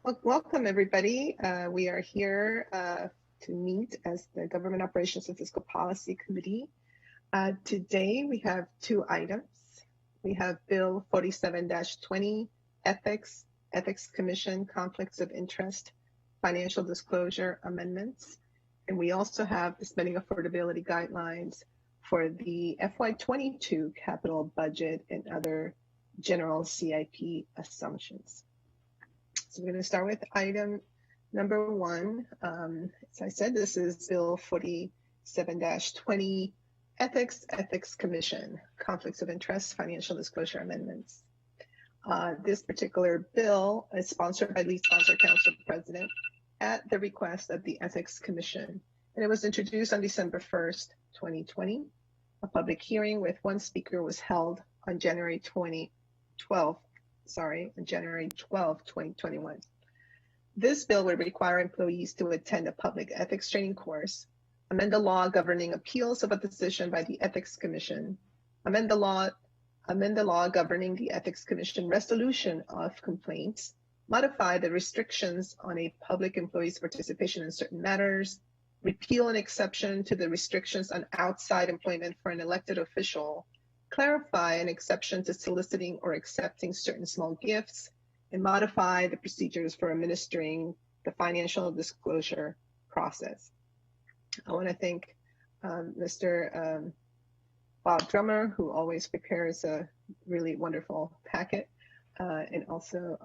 Well, welcome, everybody. We are here to meet as the Government Operations and Fiscal Policy Committee. Today, we have two items. We have Bill 47-20, Ethics Commission, Conflicts of Interest, Financial Disclosure Amendments. And we also have the Spending Affordability Guidelines for the FY22 capital budget and other general CIP assumptions. So we're going to start with item number one. As I said, this is Bill 47-20, Ethics Commission, Conflicts of Interest, Financial Disclosure Amendments. This particular bill is sponsored by Lead Sponsor Council President at the request of the Ethics Commission, and it was introduced on December 1st, 2020. A public hearing with one speaker was held on January 12, 2021. This bill would require employees to attend a public ethics training course, amend the law governing appeals of a decision by the Ethics Commission, amend the law governing the Ethics Commission resolution of complaints, modify the restrictions on a public employee's participation in certain matters, repeal an exception to the restrictions on outside employment for an elected official, clarify an exception to soliciting or accepting certain small gifts, and modify the procedures for administering the financial disclosure process. I want to thank Mr. Bob Drummer, who always prepares a really wonderful packet, and also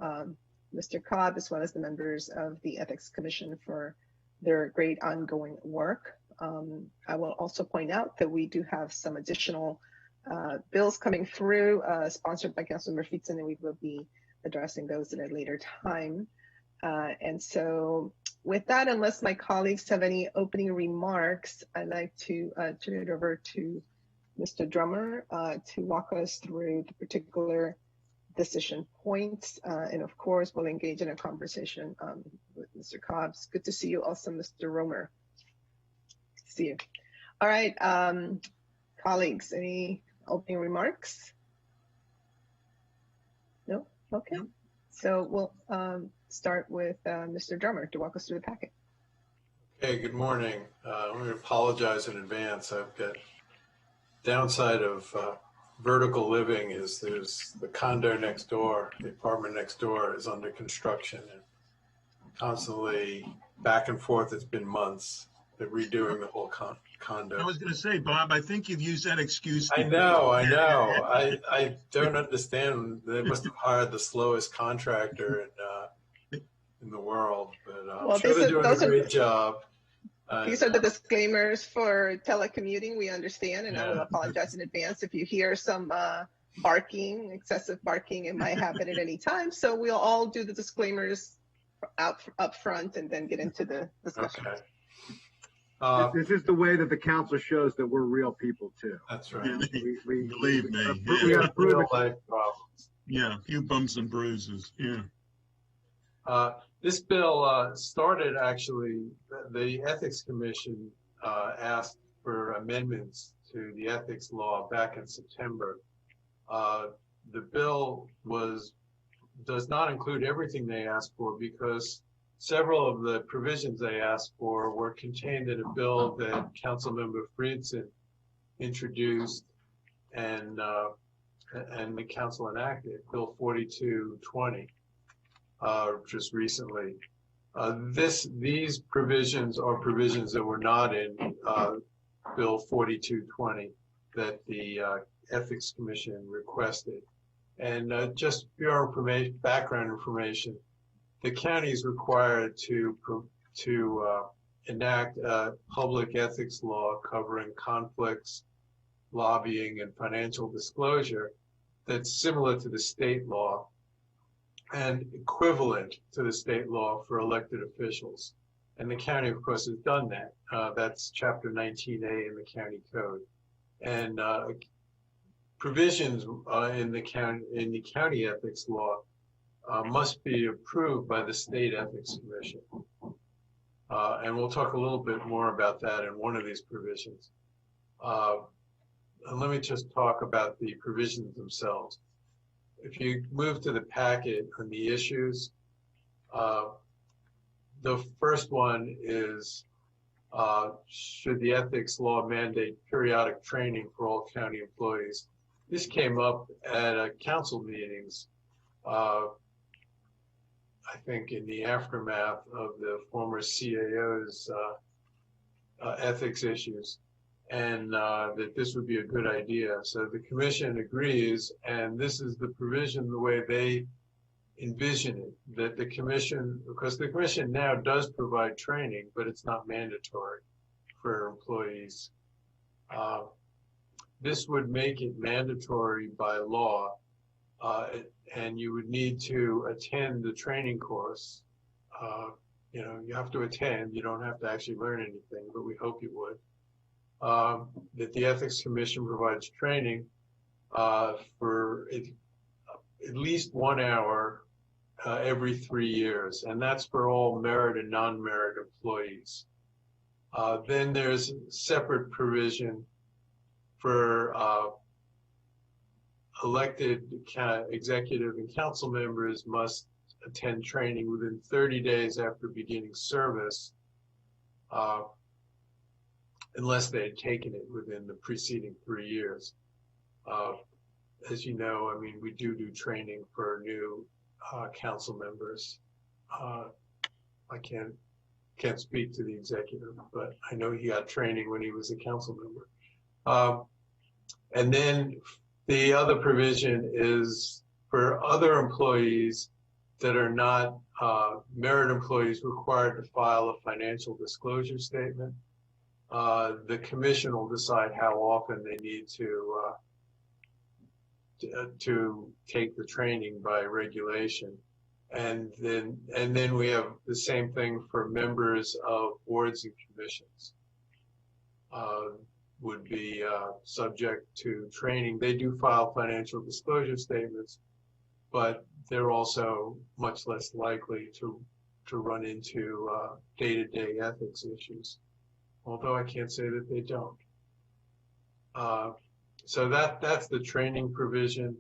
Mr. Cobb, as well as the members of the Ethics Commission for their great ongoing work. I will also point out that we do have some additional bills coming through, sponsored by Councilmember Feetson, and we will be addressing those at a later time. And so with that, unless my colleagues have any opening remarks, I'd like to turn it over to Mr. Drummer to walk us through the particular decision points. And of course, we'll engage in a conversation with Mr. Cobbs. Good to see you also, Mr. Romer. Good to see you. All right, colleagues, any opening remarks? No? Okay. So we'll start with Mr. Drummer to walk us through the packet. Okay, good morning. I'm going to apologize in advance. I've got downside of vertical living is there's the condo next door, the apartment next door is under construction and constantly back and forth. It's been months. They're redoing the whole condo. I was going to say, Bob, I think you've used that excuse. I know. I don't understand. They must have hired the slowest contractor in the world, but I'm sure they're doing a great job. These are the disclaimers for telecommuting. We understand, and I will apologize in advance if you hear some barking, excessive barking. It might happen at any time. So we'll all do the disclaimers up front and then get into the discussion. Okay. This is the way that the council shows that we're real people too. That's right. We believe me. We got to prove it. Life problems. Yeah, a few bumps and bruises. Yeah. This bill started actually, the Ethics Commission asked for amendments to the ethics law back in September. The bill does not include everything they asked for because several of the provisions they asked for were contained in a bill that Councilmember Friedson introduced and the council enacted, Bill 4220, just recently. These provisions are provisions that were not in Bill 4220 that the Ethics Commission requested. And just for your information, background information, the county is required to enact a public ethics law covering conflicts, lobbying, and financial disclosure that's similar to the state law and equivalent to the state law for elected officials. And the county, of course, has done that. That's Chapter 19A in the county code. And provisions in the county ethics law must be approved by the State Ethics Commission. And we'll talk a little bit more about that in one of these provisions. And let me just talk about the provisions themselves. If you move to the packet on the issues, The first one is, should the ethics law mandate periodic training for all county employees? This came up at council meetings, I think in the aftermath of the former CAO's ethics issues, and that this would be a good idea. So the commission agrees, and this is the provision, the way they envision it, that the commission, because the commission now does provide training, but it's not mandatory for employees. This would make it mandatory by law, and you would need to attend the training course. You have to attend, you don't have to actually learn anything, but we hope you would. That the Ethics Commission provides training for at least 1 hour every 3 years, and that's for all merit and non-merit employees. Then there's a separate provision for elected executive and council members must attend training within 30 days after beginning service, unless they had taken it within the preceding 3 years. As you know, I mean, we do training for new council members. I can't speak to the executive, but I know he got training when he was a council member. And then the other provision is for other employees that are not merit employees required to file a financial disclosure statement. The commission will decide how often they need to take the training by regulation. And then we have the same thing for members of boards and commissions. Would be subject to training. They do file financial disclosure statements, but they're also much less likely to run into day-to-day ethics issues, although I can't say that they don't. So that's the training provision.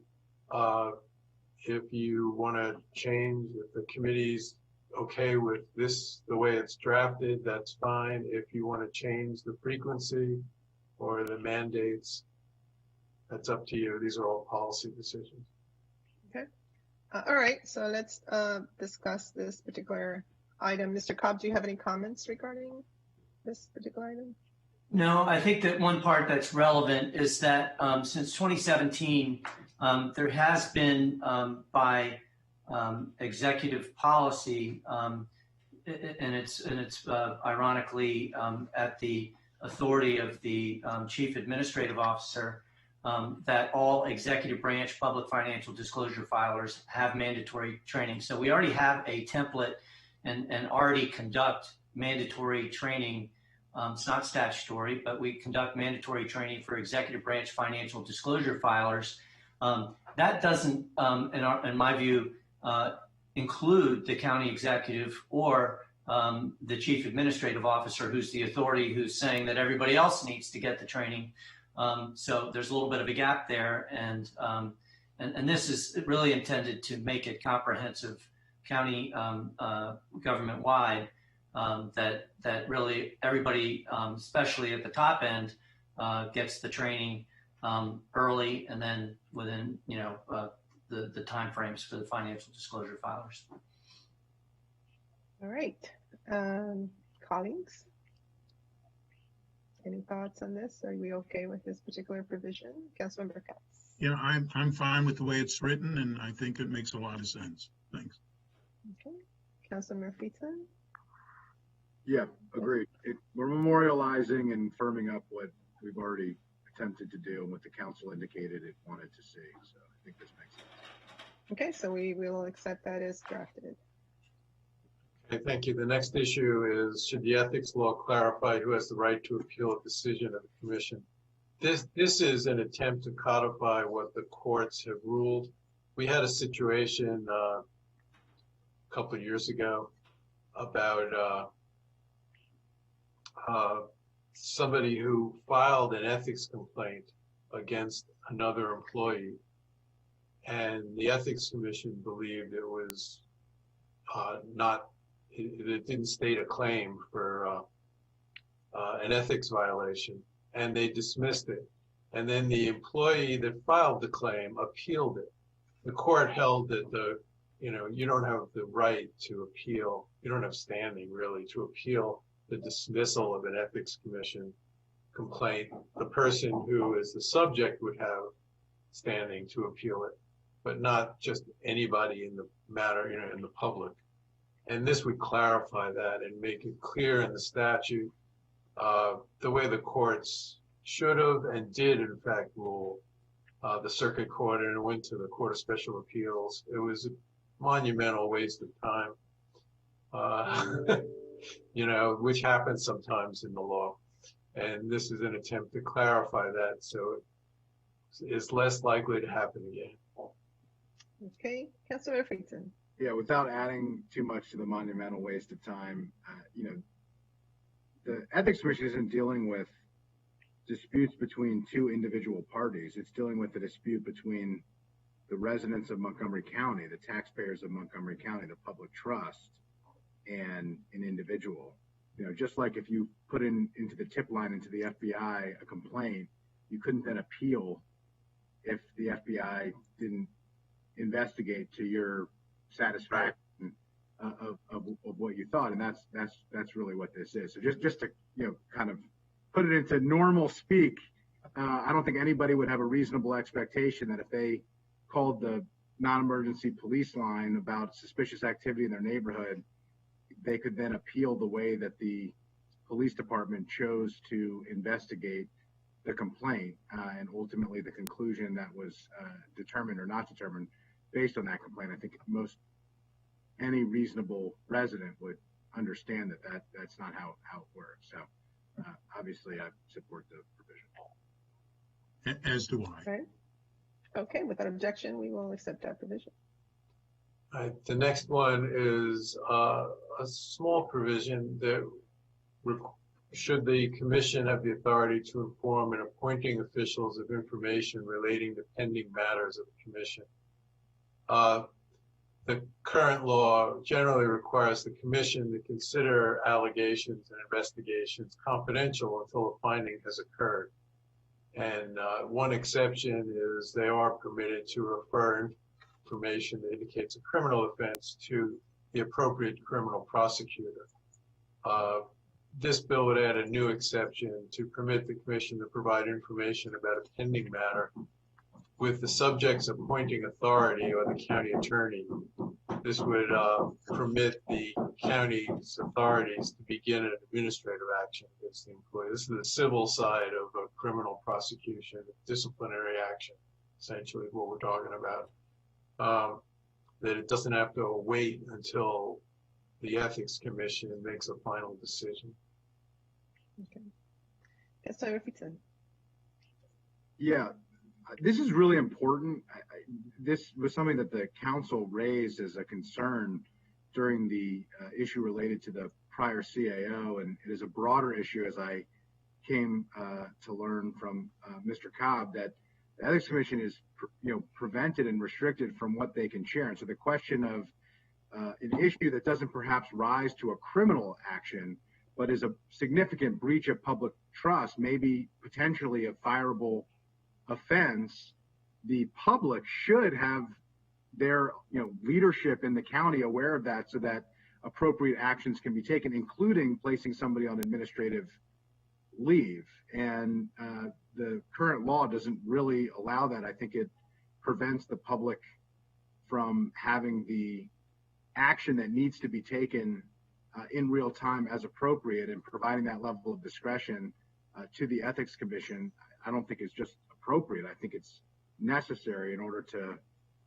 If you want to change, if the committee's okay with this, the way it's drafted, that's fine. If you want to change the frequency or the mandates, that's up to you. These are all policy decisions. Okay. All right. So let's discuss this particular item. Mr. Cobb, do you have any comments regarding this particular item? No, I think that one part that's relevant is that since 2017, there has been by executive policy, and it's ironically at the authority of the chief administrative officer, that all executive branch public financial disclosure filers have mandatory training. So we already have a template and already conduct mandatory training. It's not statutory, but we conduct mandatory training for executive branch financial disclosure filers. That doesn't, in my view, include the county executive or the chief administrative officer, who's the authority, who's saying that everybody else needs to get the training. So there's a little bit of a gap there, and this is really intended to make it comprehensive county government wide. That really everybody, especially at the top end, gets the training early, and then within the timeframes for the financial disclosure filers. All right, colleagues, any thoughts on this? Are we okay with this particular provision? Councilmember Katz. Yeah, I'm fine with the way it's written, and I think it makes a lot of sense. Thanks. Okay, Councilmember Friedson. Yeah, agreed. We're memorializing and firming up what we've already attempted to do and what the council indicated it wanted to see. So I think this makes sense. Okay, so we will accept that as drafted. Okay, thank you. The next issue is, should the ethics law clarify who has the right to appeal a decision of the commission? This is an attempt to codify what the courts have ruled. We had a situation a couple of years ago about somebody who filed an ethics complaint against another employee, and the ethics commission believed it was it didn't state a claim for an ethics violation, and they dismissed it. And then the employee that filed the claim appealed it. The court held that you don't have the right to appeal. You don't have standing really to appeal the dismissal of an ethics commission complaint. The person who is the subject would have standing to appeal it, but not just anybody in the matter, in the public. And this would clarify that and make it clear in the statute the way the courts should have and did in fact rule. The circuit court, and it went to the Court of Special Appeals. It was a monumental waste of time, which happens sometimes in the law. And this is an attempt to clarify that so it's less likely to happen again. Okay, Councilor Friedson. Yeah, without adding too much to the monumental waste of time, the Ethics Commission isn't dealing with disputes between two individual parties. It's dealing with the dispute between the residents of Montgomery County, the taxpayers of Montgomery County, the public trust, and an individual. Just like if you put into the tip line into the FBI a complaint, you couldn't then appeal if the FBI didn't investigate to your satisfaction of what you thought, and that's really what this is. So just to kind of put it into normal speak, I don't think anybody would have a reasonable expectation that if they called the non-emergency police line about suspicious activity in their neighborhood, they could then appeal the way that the police department chose to investigate the complaint and ultimately the conclusion that was determined or not determined based on that complaint. I think any reasonable resident would understand that's not how it works. So obviously I support the provision. As do I. Right. Okay, without objection, we will accept that provision. The next one is a small provision that should the commission have the authority to inform and appointing officials of information relating to pending matters of the commission. The current law generally requires the commission to consider allegations and investigations confidential until a finding has occurred. And one exception is they are permitted to refer information that indicates a criminal offense to the appropriate criminal prosecutor. This bill would add a new exception to permit the commission to provide information about a pending matter with the subject's appointing authority or the county attorney. This would permit the county's authorities to begin an administrative action against the employee. This is the civil side of a criminal prosecution, disciplinary action, essentially what we're talking about. That it doesn't have to wait until the Ethics Commission makes a final decision. Okay. Yes, Senator Friedson. Yeah, this is really important. This was something that the council raised as a concern during the issue related to the prior CAO, and it is a broader issue as I came to learn from Mr. Cobb that the Ethics Commission is prevented and restricted from what they can share. And so the question of an issue that doesn't perhaps rise to a criminal action, but is a significant breach of public trust, maybe potentially a fireable offense, the public should have their leadership in the county aware of that so that appropriate actions can be taken, including placing somebody on administrative leave. And the current law doesn't really allow that. I think it prevents the public from having the action that needs to be taken in real time as appropriate, and providing that level of discretion to the Ethics Commission. I don't think it's just appropriate. I think it's necessary in order to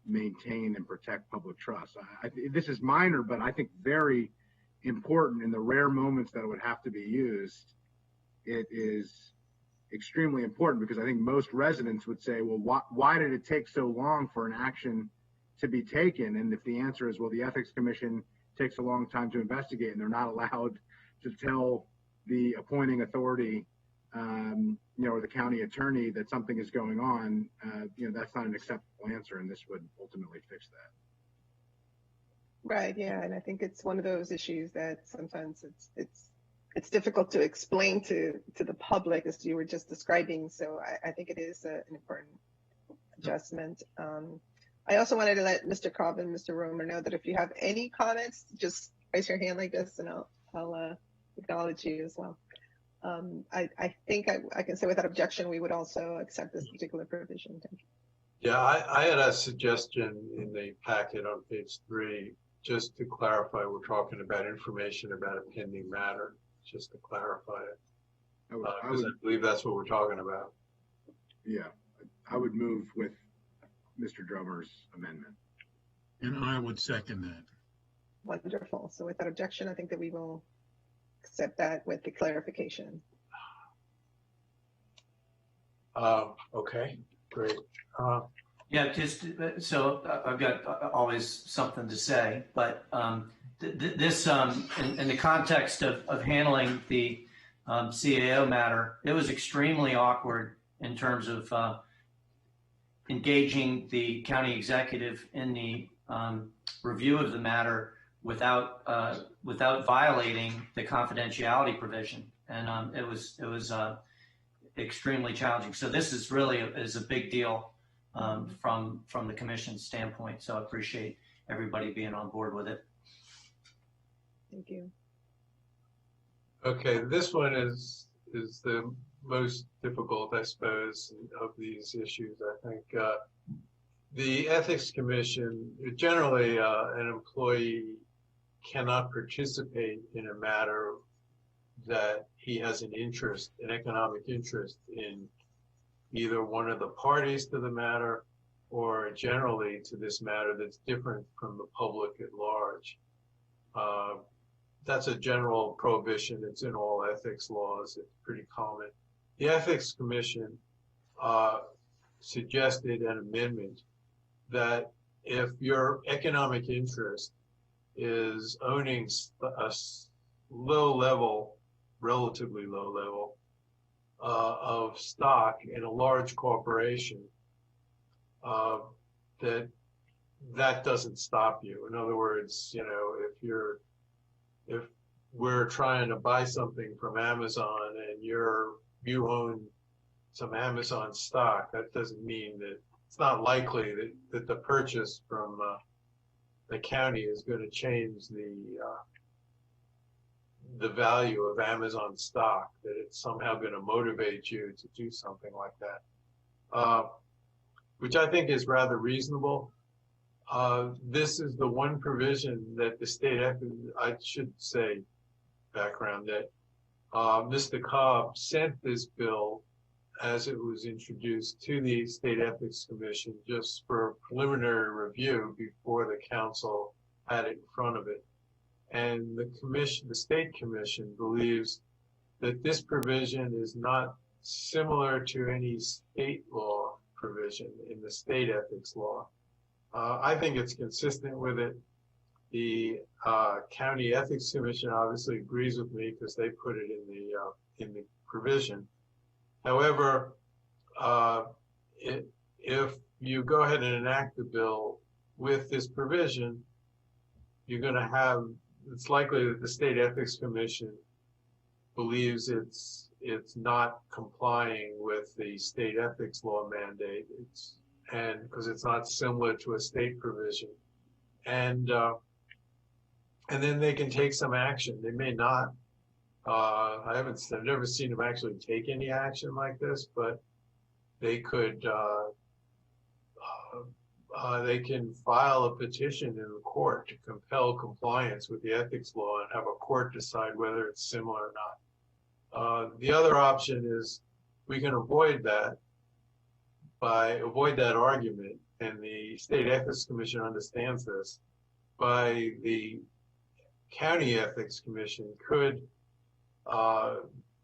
maintain and protect public trust. This is minor, but I think very important in the rare moments that it would have to be used. It is extremely important because I think most residents would say, well, why did it take so long for an action to be taken? And if the answer is, well, the Ethics Commission takes a long time to investigate and they're not allowed to tell the appointing authority or the county attorney that something is going on, that's not an acceptable answer, and this would ultimately fix Right, yeah, and I think it's one of those issues that sometimes it's difficult to explain to the public, as you were just describing. So I think it is an important adjustment. I also wanted to let Mr. Cobb and Mr. Romer know that if you have any comments, just raise your hand like this, and I'll acknowledge you as well. I think I can say without objection, we would also accept this particular provision. Thank you. Yeah, I had a suggestion in the packet on page 3, just to clarify, we're talking about information about a pending matter, just to clarify it. Because I believe that's what we're talking about. Yeah, I would move with Mr. Drummer's amendment. And I would second that. Wonderful. So without objection, I think that we will accept that with the clarification. Okay, great. Yeah, just so I've got always something to say, but this in the context of handling the CAO matter, it was extremely awkward in terms of engaging the county executive in the review of the matter without violating the confidentiality provision, and it was extremely challenging. So this is really is a big deal from the commission's standpoint. So I appreciate everybody being on board with it. Thank you. Okay, this one is the most difficult, I suppose, of these issues. I think the Ethics Commission, generally an employee cannot participate in a matter that he has an interest, an economic interest in either one of the parties to the matter or generally to this matter that's different from the public at large. That's a general prohibition. It's in all ethics laws. It's pretty common. The Ethics Commission suggested an amendment that if your economic interest is owning a low level, relatively low level of stock in a large corporation, that doesn't stop you. In other words, you know, if we're trying to buy something from Amazon and you own some Amazon stock, that doesn't mean that it's not likely that the purchase from the county is going to change the value of Amazon stock, that it's somehow going to motivate you to do something like that, which I think is rather reasonable. This is the one provision that the state, I should say, background, that Mr. Cobb sent this bill as it was introduced to the State Ethics Commission just for preliminary review before the council had it in front of it. And the State Commission believes that this provision is not similar to any state law provision in the state ethics law. I think it's consistent with it. The County Ethics Commission obviously agrees with me because they put it in the provision. However, if you go ahead and enact the bill with this provision, you're going to have, it's likely that the State Ethics Commission believes it's not complying with the state ethics law mandate. And because it's not similar to a state provision, and then they can take some action. They may not. I've never seen them actually take any action like this, but they could. They can file a petition in the court to compel compliance with the ethics law and have a court decide whether it's similar or not. The other option is we can avoid that argument, and the State Ethics Commission understands this, by the County Ethics Commission could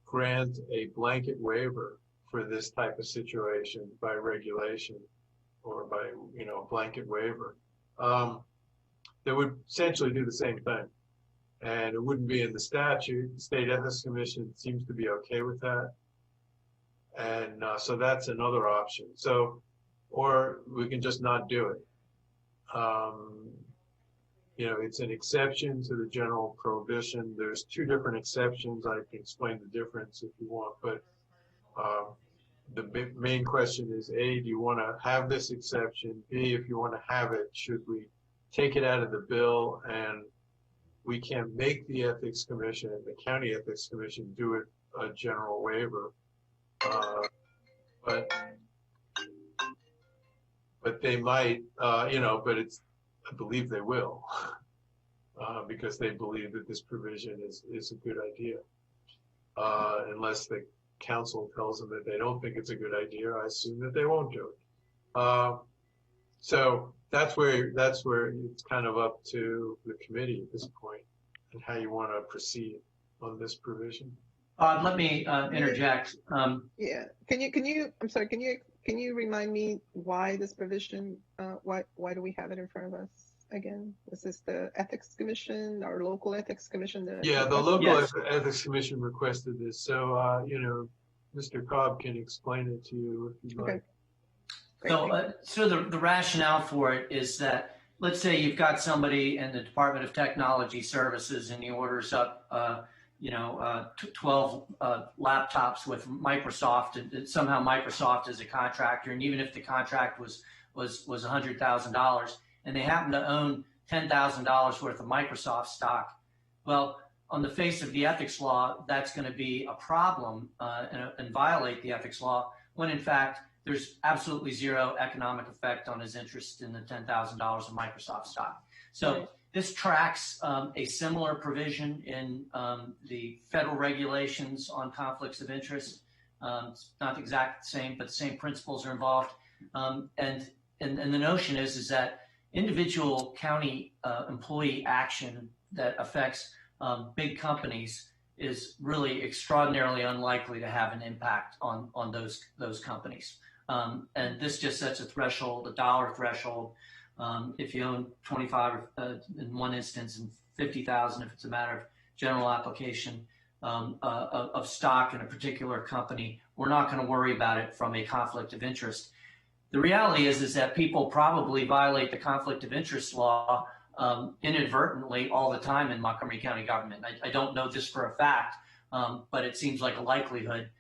grant a blanket waiver for this type of situation by regulation or by, a blanket waiver. That would essentially do the same thing. And it wouldn't be in the statute. The State Ethics Commission seems to be okay with that. And so that's another option. So, or we can just not do it. it's an exception to the general prohibition. There's two different exceptions. I can explain the difference if you want, but the main question is, A, do you want to have this exception? B, if you want to have it, should we take it out of the bill and we can make the Ethics Commission, the County Ethics Commission, do it a general waiver? But they might, but I believe they will, because they believe that this provision is a good idea. Unless the council tells them that they don't think it's a good idea, I assume that they won't do it. So that's where it's kind of up to the committee at this point and how you want to proceed on this provision. Let me interject. Yeah. I'm sorry. Can you remind me why this provision? Why do we have it in front of us again? Was this the Ethics Commission, our local Ethics Commission? Yeah, the local Yes. Ethics Commission requested this. So, Mr. Cobb can explain it to you if you'd like. Okay. So the rationale for it is that, let's say you've got somebody in the Department of Technology Services and he orders up, 12 laptops with Microsoft, and somehow Microsoft is a contractor, and even if the contract was $100,000, and they happen to own $10,000 worth of Microsoft stock, well, on the face of the ethics law, that's going to be a problem and violate the ethics law, when in fact there's absolutely zero economic effect on his interest in the $10,000 of Microsoft stock. So this tracks a similar provision in the federal regulations on conflicts of interest. It's not exactly the same, but the same principles are involved. And the notion is that individual county employee action that affects big companies is really extraordinarily unlikely to have an impact on those companies. And this just sets a threshold, a dollar threshold. If you own 25 in one instance and 50,000 if it's a matter of general application of stock in a particular company, we're not going to worry about it from a conflict of interest. The reality is that people probably violate the conflict of interest law inadvertently all the time in Montgomery County government. I don't know this for a fact, but it seems like a likelihood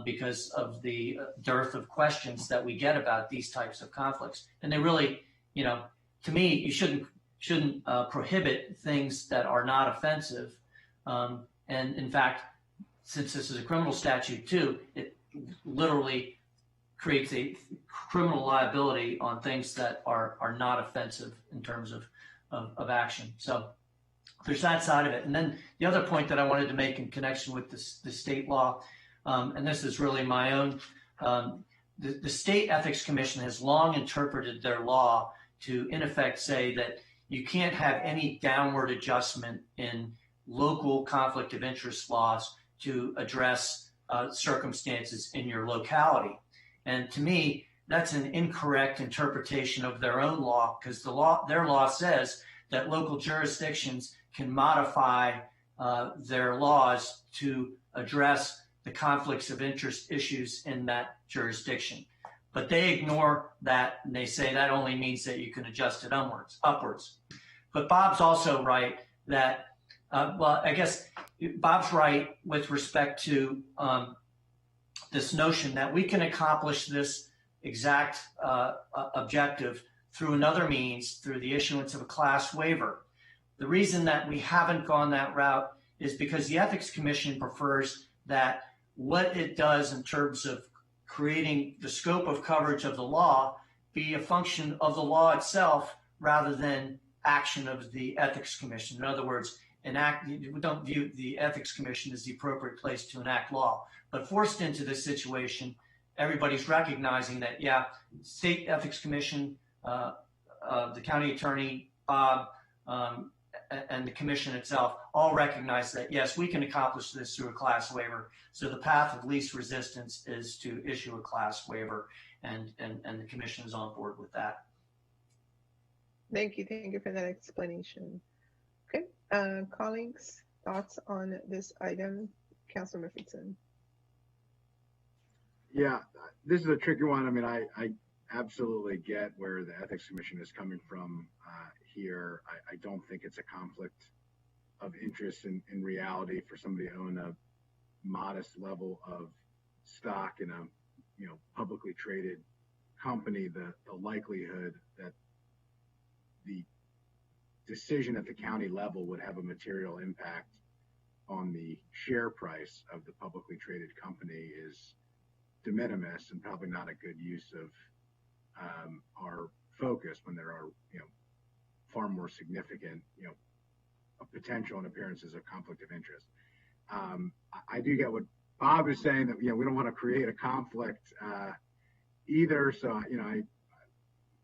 because of the dearth of questions that we get about these types of conflicts. And they really, to me, you shouldn't prohibit things that are not offensive. And in fact, since this is a criminal statute too, it literally creates a criminal liability on things that are not offensive in terms of action. So there's that side of it. And then the other point that I wanted to make in connection with the state law, and this is really my own, the State Ethics Commission has long interpreted their law to, in effect, say that you can't have any downward adjustment in local conflict of interest laws to address circumstances in your locality. And to me, that's an incorrect interpretation of their own law, because their law says that local jurisdictions can modify their laws to address the conflicts of interest issues in that jurisdiction. But they ignore that, and they say that only means that you can adjust it upwards. But Bob's also right that, I guess Bob's right with respect to this notion that we can accomplish this exact objective through another means, through the issuance of a class waiver. The reason that we haven't gone that route is because the Ethics Commission prefers that what it does in terms of creating the scope of coverage of the law be a function of the law itself rather than action of the Ethics Commission. In other words, we don't view the Ethics Commission as the appropriate place to enact law. But forced into this situation, everybody's recognizing that, State Ethics Commission, the county attorney, Bob, and the commission itself all recognize that, yes, we can accomplish this through a class waiver. So the path of least resistance is to issue a class waiver, and the commission is on board with that. Thank you for that explanation. Okay, colleagues, thoughts on this item? Councilor Murphyson. Yeah, this is a tricky one. I mean, I absolutely get where the Ethics Commission is coming from here. I don't think it's a conflict of interest in reality for somebody to own a modest level of stock in a publicly traded company. The likelihood that the decision at the county level would have a material impact on the share price of the publicly traded company is de minimis and probably not a good use of our focus when there are far more significant potential and appearances of conflict of interest. I do get what Bob is saying, that we don't want to create a conflict either. So I'm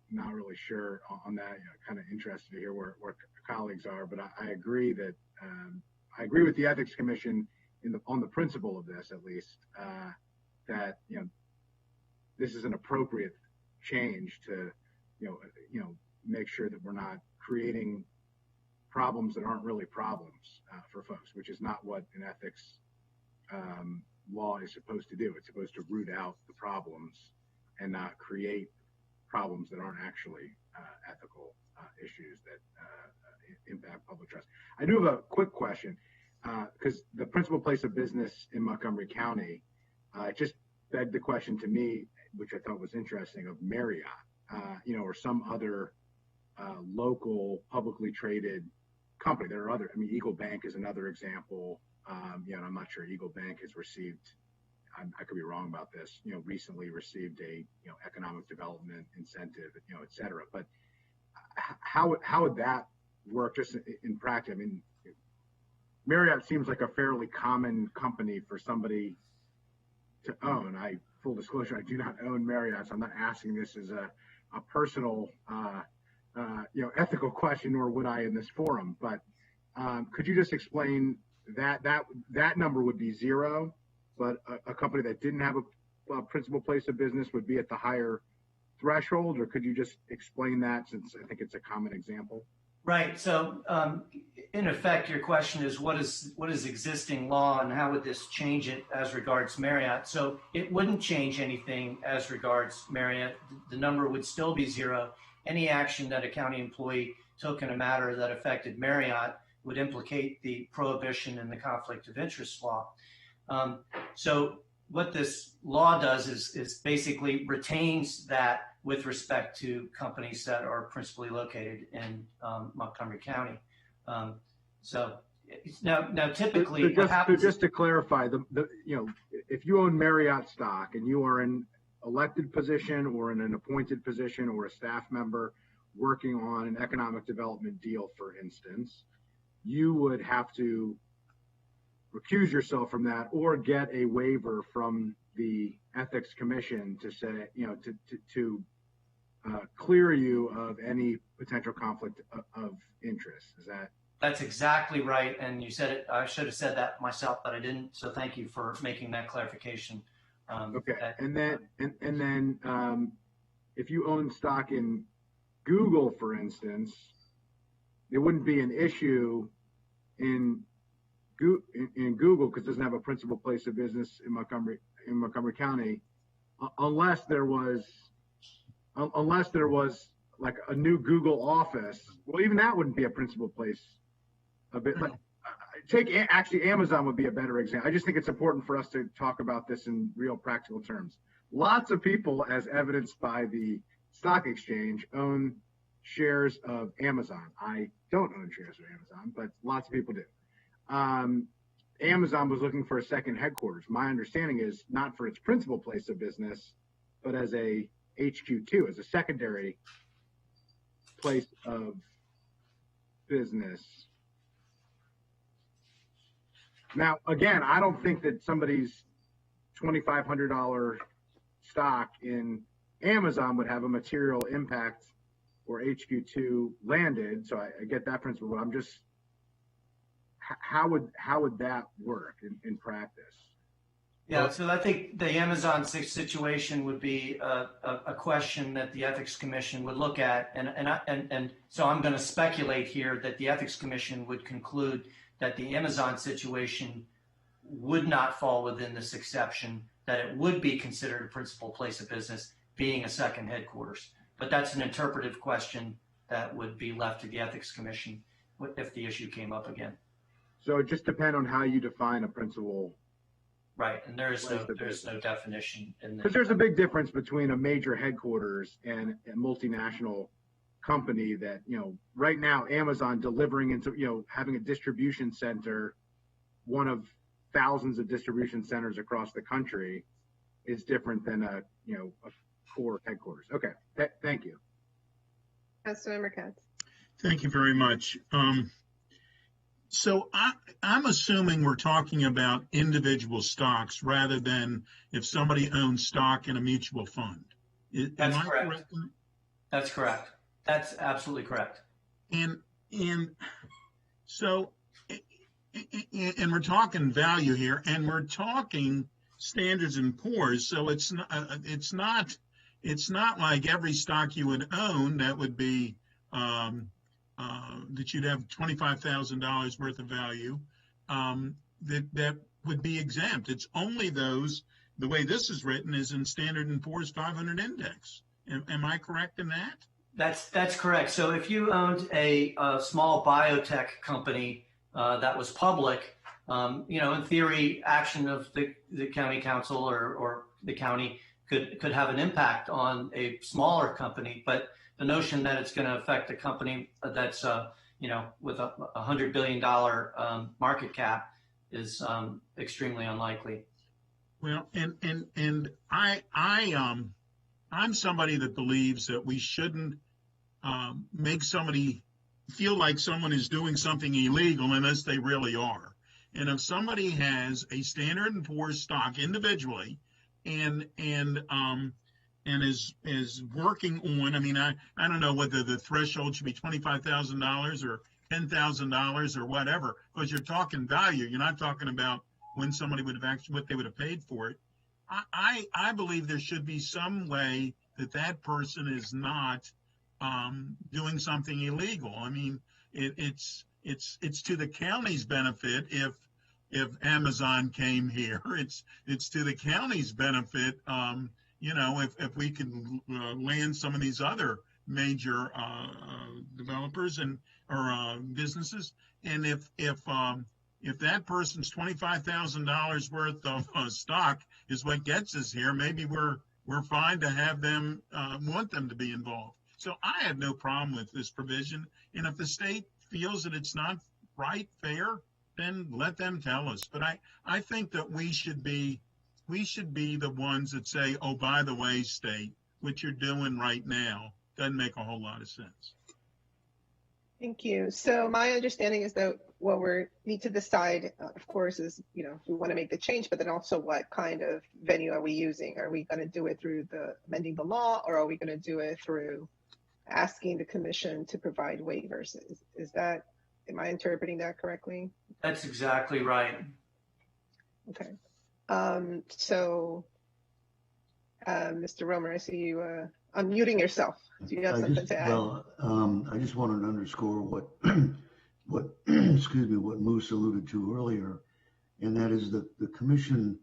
not really sure on that. Kind of interested to hear where colleagues are, but I agree that I agree with the Ethics Commission on the principle of this, at least, that this is an appropriate change to make sure that we're not creating problems that aren't really problems for folks, which is not what an ethics law is supposed to do. It's supposed to root out the problems and not create problems that aren't actually ethical issues that impact public trust. I do have a quick question, because the principal place of business in Montgomery County just begged the question to me, which I thought was interesting, of Marriott, or some other local publicly traded company. There are other, Eagle Bank is another example. And I'm not sure Eagle Bank has received, I could be wrong about this, recently received a, economic development incentive, et cetera. But how would that work just in practice? Marriott seems like a fairly common company for somebody to own. Full disclosure, I do not own Marriott, so I'm not asking this as a personal, ethical question, nor would I in this forum. But could you just explain that number would be zero, but a company that didn't have a principal place of business would be at the higher threshold? Or could you just explain that, since I think it's a common example? Right. So, in effect, your question is what is existing law, and how would this change it as regards Marriott? So it wouldn't change anything as regards Marriott. The number would still be zero. Any action that a county employee took in a matter that affected Marriott would implicate the prohibition in the conflict of interest law. So what this law does is basically retains that with respect to companies that are principally located in Montgomery County. So now typically, just to clarify, if you own Marriott stock and you are in elected position or in an appointed position or a staff member working on an economic development deal, for instance, you would have to recuse yourself from that or get a waiver from the Ethics Commission to say, to clear you of any potential conflict of interest. Is that? That's exactly right. And you said it. I should have said that myself, but I didn't. So thank you for making that clarification. Okay. And then if you own stock in Google, for instance, it wouldn't be an issue in Google because it doesn't have a principal place of business in Montgomery County, unless there was like a new Google office. Well, even that wouldn't be a principal place. Actually, Amazon would be a better example. I just think it's important for us to talk about this in real practical terms. Lots of people, as evidenced by the stock exchange, own shares of Amazon. I don't own shares of Amazon, but lots of people do. Amazon was looking for a second headquarters. My understanding is not for its principal place of business, but as a HQ2, as a secondary place of business. Now, again, I don't think that somebody's $2,500 stock in Amazon would have a material impact or HQ2 landed. So I get that principle, but I'm just, how would that work in practice? Yeah, so I think the Amazon situation would be a question that the Ethics Commission would look at, and so I'm going to speculate here that the Ethics Commission would conclude that the Amazon situation would not fall within this exception, that it would be considered a principal place of business, being a second headquarters. But that's an interpretive question that would be left to the Ethics Commission if the issue came up again. So it just depends on how you define a principal. Right, and there's no definition in there. Because there's a big difference between a major headquarters and a multinational company that, right now Amazon delivering into, having a distribution center, one of thousands of distribution centers across the country, is different than a core headquarters. Okay, thank you. Councilmember Katz. Thank you very much. So I'm assuming we're talking about individual stocks rather than if somebody owns stock in a mutual fund. That's correct. That's correct. That's absolutely correct. And so, and we're talking value here, and we're talking Standards and Poor's. So it's not like every stock you would own that would be that you'd have $25,000 worth of value that would be exempt. It's only those. The way this is written is in Standard & Poor's 500 index. Am I correct in that? That's correct. So if you owned a small biotech company that was public, in theory, action of the county council or the county could have an impact on a smaller company. But the notion that it's going to affect a company that's with a $100 billion market cap is extremely unlikely. Well, and I'm somebody that believes that we shouldn't make somebody feel like someone is doing something illegal unless they really are. And if somebody has a Standard & Poor's stock individually and is working on, I don't know whether the threshold should be $25,000 or $10,000 or whatever, because you're talking value. You're not talking about when somebody would have actually, what they would have paid for it. I believe there should be some way that person is not doing something illegal. It's to the county's benefit if Amazon came here. It's to the county's benefit, if we can land some of these other major developers or businesses, and if that person's $25,000 worth of stock is what gets us here, maybe we're fine to have them want them to be involved. So I have no problem with this provision, and if the state feels that it's not right, fair, then let them tell us. But I think that we should be the ones that say, oh, by the way, state, what you're doing right now doesn't make a whole lot of sense. Thank you. So my understanding is that what we need to decide, of course, is, if we want to make the change, but then also what kind of venue are we using? Are we going to do it through amending the law, or are we going to do it through asking the commission to provide waivers? Am I interpreting that correctly? That's exactly right. Okay. So, Mr. Romer, I see you unmuting yourself. Do you have something to add? Well, I just wanted to underscore what Moose alluded to earlier, and that is that the commission,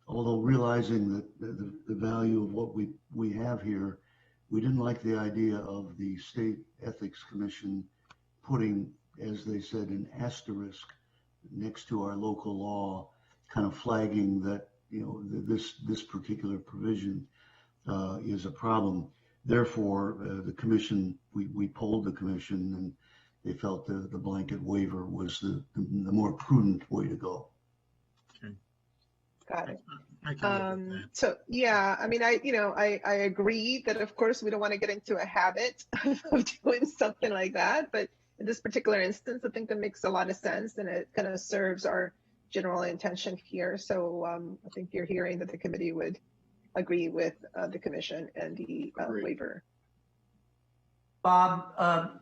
although realizing that the value of what we have here, we didn't like the idea of the State Ethics Commission putting, as they said, an asterisk next to our local law, kind of flagging that this particular provision is a problem. Therefore, the commission, we polled the commission, and they felt the blanket waiver was the more prudent way to go. Okay. Got it. I can live with that. So yeah, I agree that of course we don't want to get into a habit of doing something like that, but in this particular instance, I think that makes a lot of sense, and it kind of serves our general intention here. So I think you're hearing that the committee would agree with the commission and the waiver. Bob,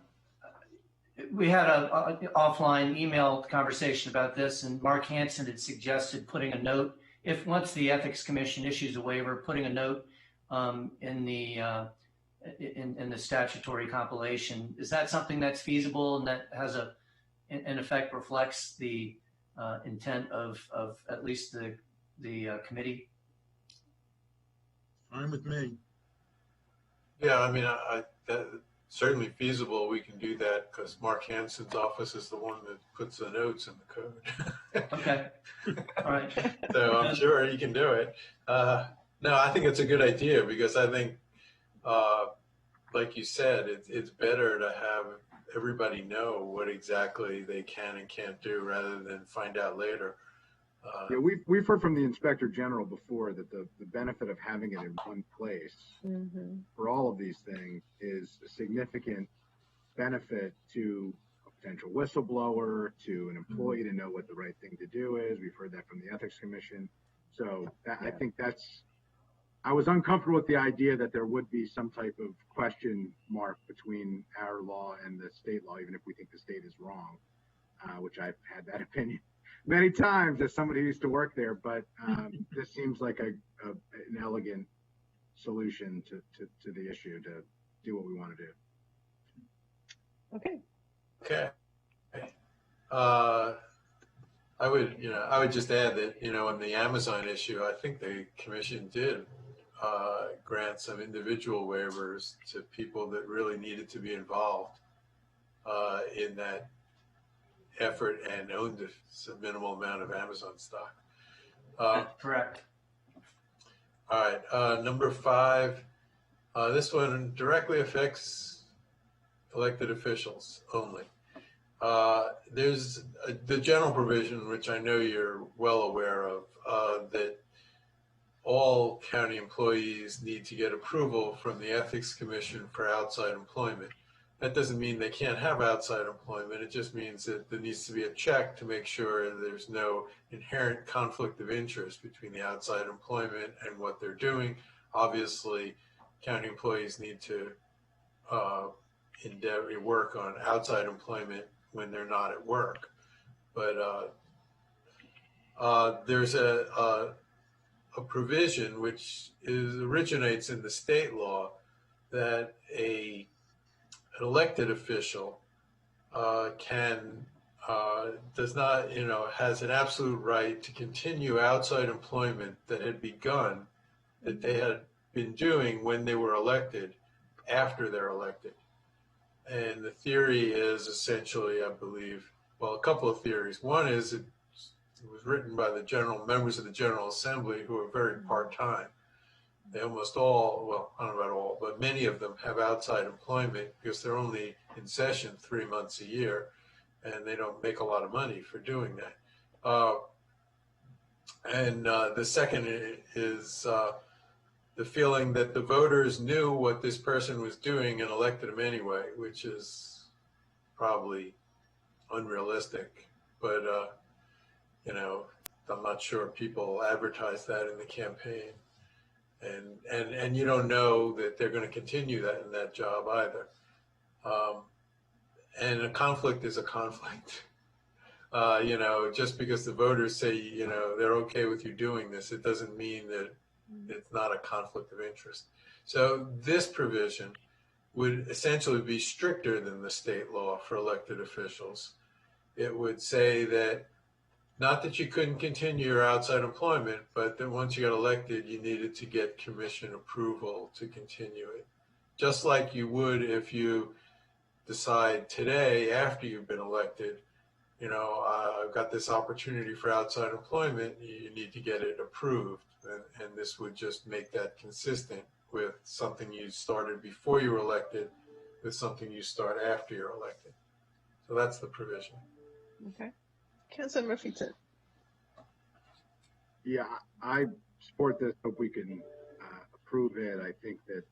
we had an offline email conversation about this, and Mark Hansen had suggested putting a note, if once the Ethics Commission issues a waiver, putting a note in the statutory compilation. Is that something that's feasible and that has in effect reflects the intent of at least the committee? Fine with me. Yeah, certainly feasible. We can do that because Mark Hansen's office is the one that puts the notes in the code. Okay. All right. So I'm sure he can do it. No, I think it's a good idea because I think, like you said, it's better to have everybody know what exactly they can and can't do rather than find out later. Yeah, we've heard from the Inspector General before that the benefit of having it in one place for all of these things is a significant benefit to a potential whistleblower, to an employee to know what the right thing to do is. We've heard that from the Ethics Commission. So I think I was uncomfortable with the idea that there would be some type of question mark between our law and the state law, even if we think the state is wrong, which I've had that opinion many times as somebody who used to work there. But this seems like an elegant solution to the issue to do what we want to do. Okay. I would just add that, on the Amazon issue, I think the commission did grant some individual waivers to people that really needed to be involved in that effort and owned a minimal amount of Amazon stock. That's correct. All right, number 5, this one directly affects elected officials only. There's the general provision, which I know you're well aware of, that all county employees need to get approval from the Ethics Commission for outside employment. That doesn't mean they can't have outside employment. It just means that there needs to be a check to make sure there's no inherent conflict of interest between the outside employment and what they're doing. Obviously, county employees need to work on outside employment when they're not at work. But there's a provision which originates in the state law that an elected official has an absolute right to continue outside employment that had begun, that they had been doing when they were elected, after they're elected. And the theory is essentially, I believe, a couple of theories. One is it was written by the members of the General Assembly who are very part-time. They almost all, well, I don't know about all, but many of them have outside employment because they're only in session 3 months a year, and they don't make a lot of money for doing that. And the second is the feeling that the voters knew what this person was doing and elected him anyway, which is probably unrealistic. But, I'm not sure people advertise that in the campaign. And you don't know that they're going to continue that in that job either. And a conflict is a conflict. Just because the voters say, they're okay with you doing this, it doesn't mean that it's not a conflict of interest. So this provision would essentially be stricter than the state law for elected officials. It would say that not that you couldn't continue your outside employment, but that once you got elected, you needed to get commission approval to continue it. Just like you would if you decide today, after you've been elected, I've got this opportunity for outside employment, you need to get it approved. And this would just make that consistent with something you started before you were elected with something you start after you're elected. So that's the provision. Okay. Councilor Murphyton. Yeah, I support this. Hope we can approve it. I think that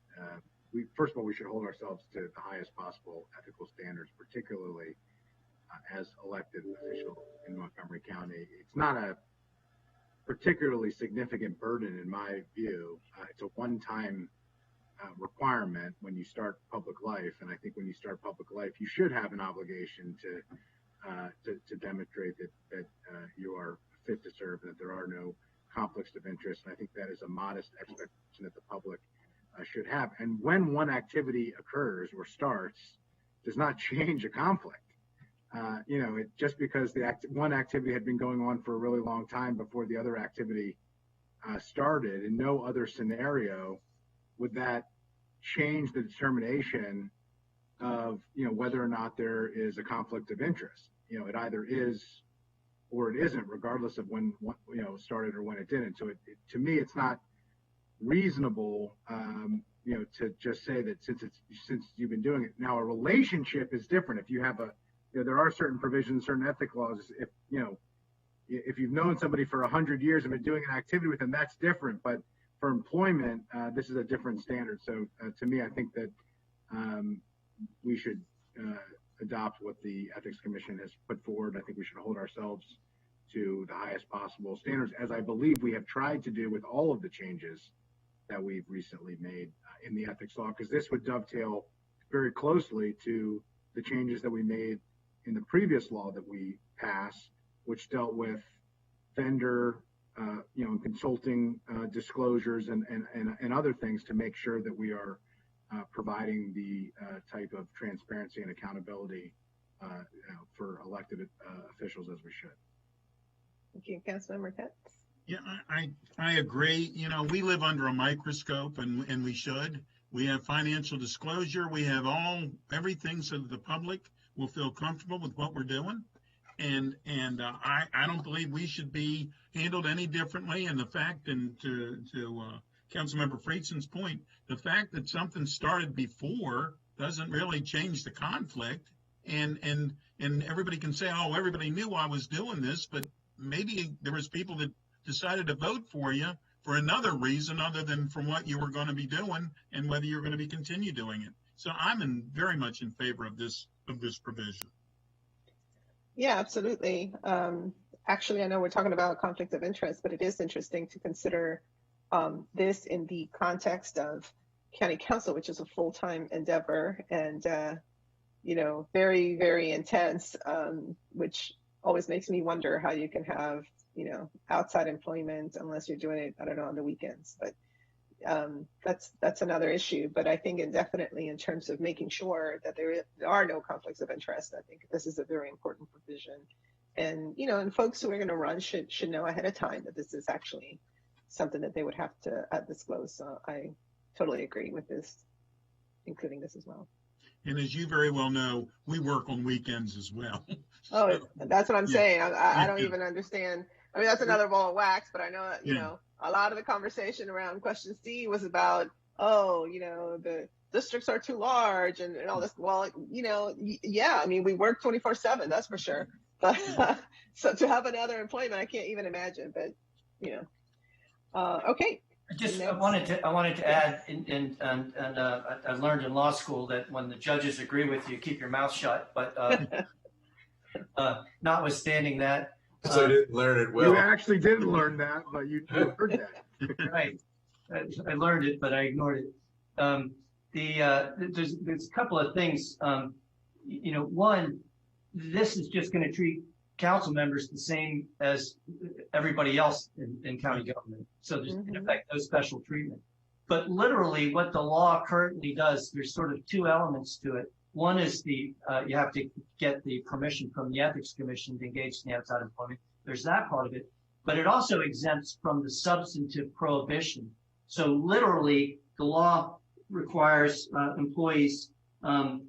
first of all, we should hold ourselves to the highest possible ethical standards, particularly as elected officials in Montgomery County. It's not a particularly significant burden in my view. It's a one-time requirement when you start public life, and I think when you start public life, you should have an obligation to demonstrate that you are fit to serve and that there are no conflicts of interest. And I think that is a modest expectation that the public should have. And when one activity occurs or starts, does not change a conflict. Just because one activity had been going on for a really long time before the other activity started, in no other scenario would that change the determination of, whether or not there is a conflict of interest. It either is or it isn't, regardless of when, started or when it didn't. So to me, it's not reasonable, to just say that since you've been doing it. Now, a relationship is different. If you have there are certain provisions, certain ethic laws. If you've known somebody for 100 years and been doing an activity with them, that's different. But for employment, this is a different standard. So to me, I think that we should adopt what the Ethics Commission has put forward. I think we should hold ourselves to the highest possible standards, as I believe we have tried to do with all of the changes that we've recently made in the ethics law, because this would dovetail very closely to the changes that we made in the previous law that we passed, which dealt with vendor, consulting disclosures and other things to make sure that we are providing the type of transparency and accountability for elected officials as we should. Thank you, Councilmember Katz. Yeah, I agree. We live under a microscope, and we should. We have financial disclosure. We have everything so that the public will feel comfortable with what we're doing. And I don't believe we should be handled any differently. And the fact, and to Councilmember Friedson's point, the fact that something started before doesn't really change the conflict. And everybody can say, oh, everybody knew I was doing this, but maybe there was people that decided to vote for you for another reason other than from what you were going to be doing and whether you're going to be continue doing it. So I'm very much in favor of this provision. Yeah, absolutely. Actually, I know we're talking about conflict of interest, but it is interesting to consider this in the context of county council, which is a full-time endeavor and, very, very intense, which always makes me wonder how you can have, outside employment unless you're doing it, I don't know, on the weekends. But that's another issue. But I think definitely in terms of making sure that there are no conflicts of interest, I think this is a very important provision. And, and folks who are going to run should know ahead of time that this is actually something that they would have to disclose. So I totally agree with this, including this as well. And as you very well know, we work on weekends as well. Oh, that's what I'm saying. I don't even understand. I mean, that's another ball of wax, but I know that, a lot of the conversation around question C was about, the districts are too large and all this. Well, yeah, I mean, we work 24/7, that's for sure. But so to have another employment, I can't even imagine, but, okay. I wanted to add, and I learned in law school that when the judges agree with you, keep your mouth shut. But notwithstanding that, so I didn't learn it well. You actually didn't learn that, but you heard that. Right, I learned it, but I ignored it. There's a couple of things. One, this is just going to treat council members the same as everybody else in county government. So there's in effect no special treatment. But literally what the law currently does, there's sort of two elements to it. One is you have to get the permission from the Ethics Commission to engage in the outside employment. There's that part of it. But it also exempts from the substantive prohibition. So literally the law requires employees,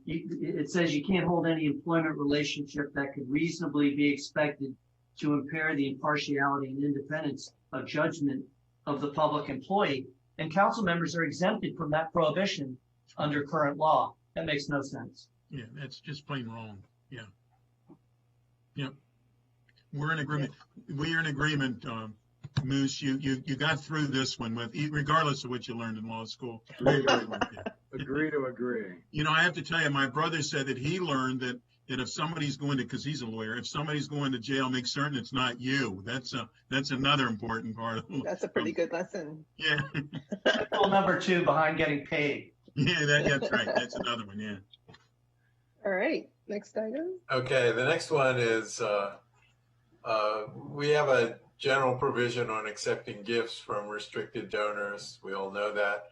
it says you can't hold any employment relationship that could reasonably be expected to impair the impartiality and independence of judgment of the public employee. And council members are exempted from that prohibition under current law. That makes no sense. Yeah, that's just plain wrong. Yeah. Yeah. We're in agreement. Yeah. We are in agreement, Moose. You got through this one regardless of what you learned in law school. Agree to agree. I have to tell you, my brother said that he learned that if somebody's going to, because he's a lawyer, if somebody's going to jail, make certain it's not you. That's another important part of it. That's a pretty good lesson. Yeah. Rule number 2 behind getting paid. Yeah, that's right. That's another one. Yeah. All right. Next item. Okay. The next one is we have a general provision on accepting gifts from restricted donors. We all know that.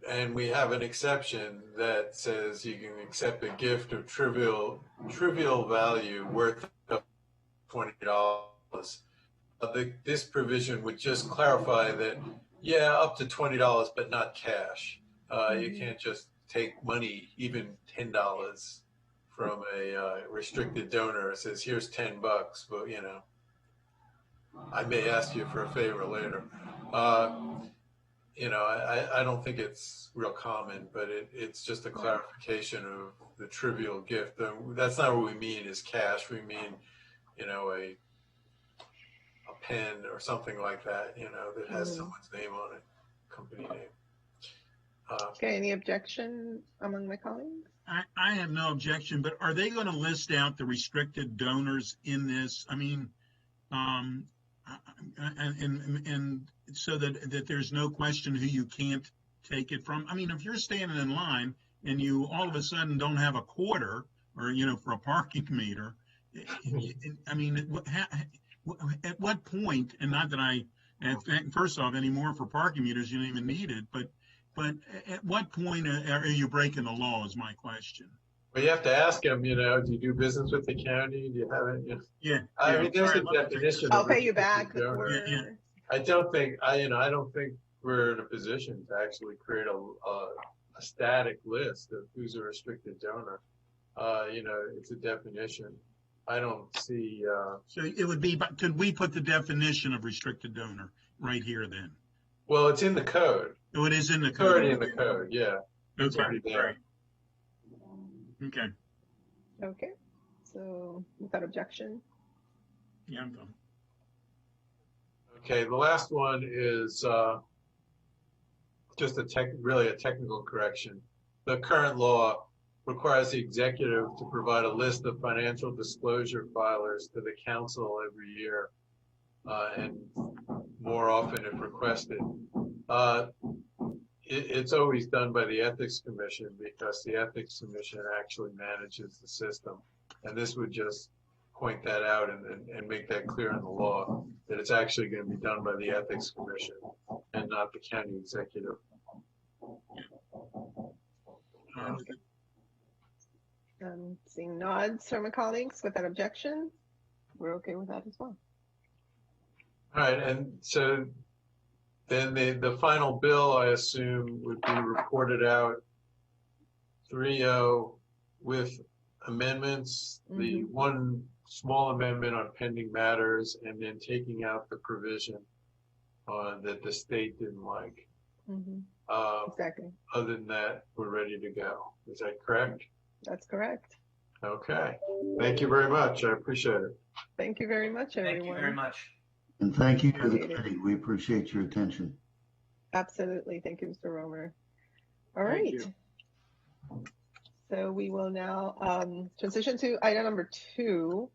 And we have an exception that says you can accept a gift of trivial value worth $20. This provision would just clarify that, yeah, up to $20, but not cash. You can't just take money, even $10 from a restricted donor. It says, here's $10, but you know, I may ask you for a favor later. You know, I don't think it's real common, but it's just a clarification of the trivial gift. That's not what we mean as cash. We mean, you know, a pen or something like that, you know, that has someone's name on it, company name. Okay, any objection among my colleagues? I have no objection, but are they going to list out the restricted donors in this? I mean, and so that there's no question who you can't take it from. I mean, if you're standing in line and you all of a sudden don't have a quarter, or you know, for a parking meter, I mean, at what point? And not that I, first off, anymore for parking meters, you don't even need it. But at what point are you breaking the law? Is my question. Well, you have to ask them, you know, do you do business with the county? Do you have it? You know? Yeah. I mean, there's a definition. I'll pay you back. I don't think we're in a position to actually create a static list of who's a restricted donor. You know, it's a definition. I don't see. So it would be, but could we put the definition of restricted donor right here then? Well, it's in the code. Oh, it is in the It's code. already in the code, yeah. It's already there. Right. Okay. Okay, so without objection. Yeah, I'm done. Okay, the last one is just really a technical correction. The current law requires the executive to provide a list of financial disclosure filers to the council every year, and more often if requested. It's always done by the Ethics Commission because the Ethics Commission actually manages the system. And this would just point that out and make that clear in the law, that it's actually going to be done by the Ethics Commission and not the county executive. Seeing nods from my colleagues without objection, we're okay with that as well. All right, and so then the final bill, I assume, would be reported out 3-0 with amendments, the one small amendment on pending matters, and then taking out the provision that the state didn't like. Exactly. Other than that, we're ready to go. Is that correct? That's correct. Okay. Thank you very much. I appreciate it. Thank you very much, everyone. Thank you very much. And thank you to the committee. We appreciate your attention. Absolutely. Thank you, Mr. Romer. All right. So we will now transition to item number 2.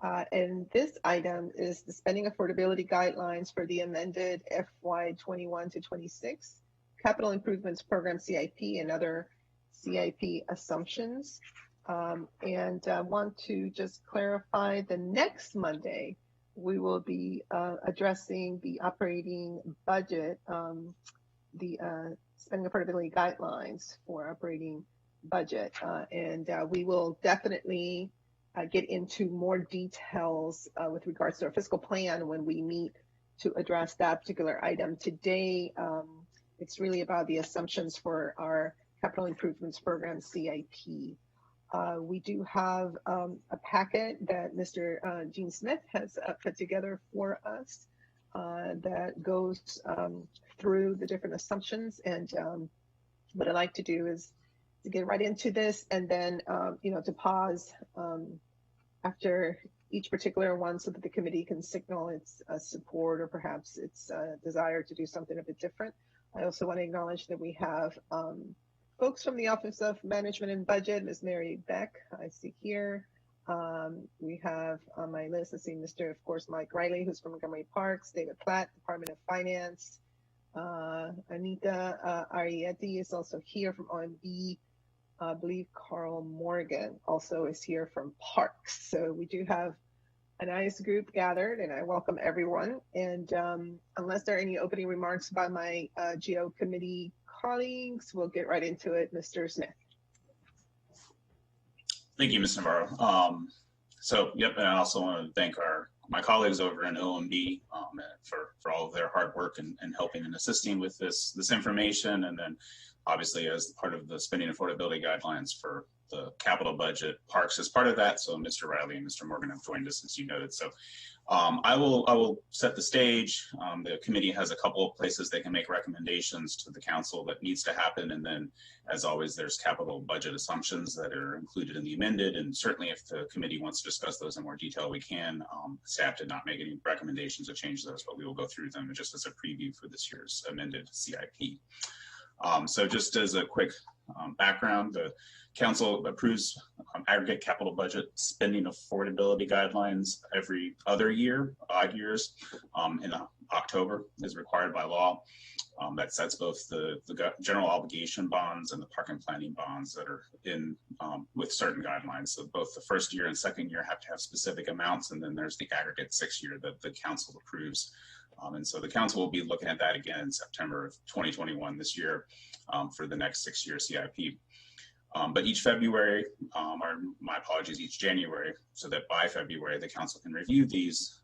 And this item is the spending affordability guidelines for the amended FY 21 to 26 Capital Improvements Program CIP and other CIP assumptions. And I want to just clarify, the next Monday, we will be addressing the operating budget, the spending affordability guidelines for operating budget. And we will definitely get into more details with regards to our fiscal plan when we meet to address that particular item. Today, it's really about the assumptions for our Capital Improvements Program CIP. We do have a packet that Mr. Gene Smith has put together for us that goes through the different assumptions. And what I'd like to do is to get right into this, and then to pause after each particular one so that the committee can signal its support or perhaps its desire to do something a bit different. I also want to acknowledge that we have folks from the Office of Management and Budget, Ms. Mary Beck, I see here. We have on my list, I see Mr. of course, Mike Riley, who's from Montgomery Parks, David Platt, Department of Finance. Anita Arietti is also here from OMB. I believe Carl Morgan also is here from Parks. So we do have a nice group gathered, and I welcome everyone. And unless there are any opening remarks by my GO committee colleagues, we'll get right into it. Mr. Smith. Thank you, Ms. Navarro. And I also want to thank my colleagues over in OMB for all of their hard work and helping and assisting with this information. And then obviously as part of the spending affordability guidelines for the capital budget, Parks is part of that. So Mr. Riley and Mr. Morgan have joined us, as you noted. So I will set the stage. The committee has a couple of places they can make recommendations to the council that needs to happen. And then, as always, there's capital budget assumptions that are included in the amended. And certainly if the committee wants to discuss those in more detail, we can. Staff did not make any recommendations to change those, but we will go through them just as a preview for this year's amended CIP. So just as a quick background, the council approves aggregate capital budget spending affordability guidelines every other year, odd years, in October as required by law. That sets both the general obligation bonds and the park and planning bonds that are in with certain guidelines. So both the first year and second year have to have specific amounts, and then there's the aggregate 6 year that the council approves. And so the council will be looking at that again in September of 2021 this year for the next 6 year CIP. But each February, or my apologies, each January, so that by February, the council can review these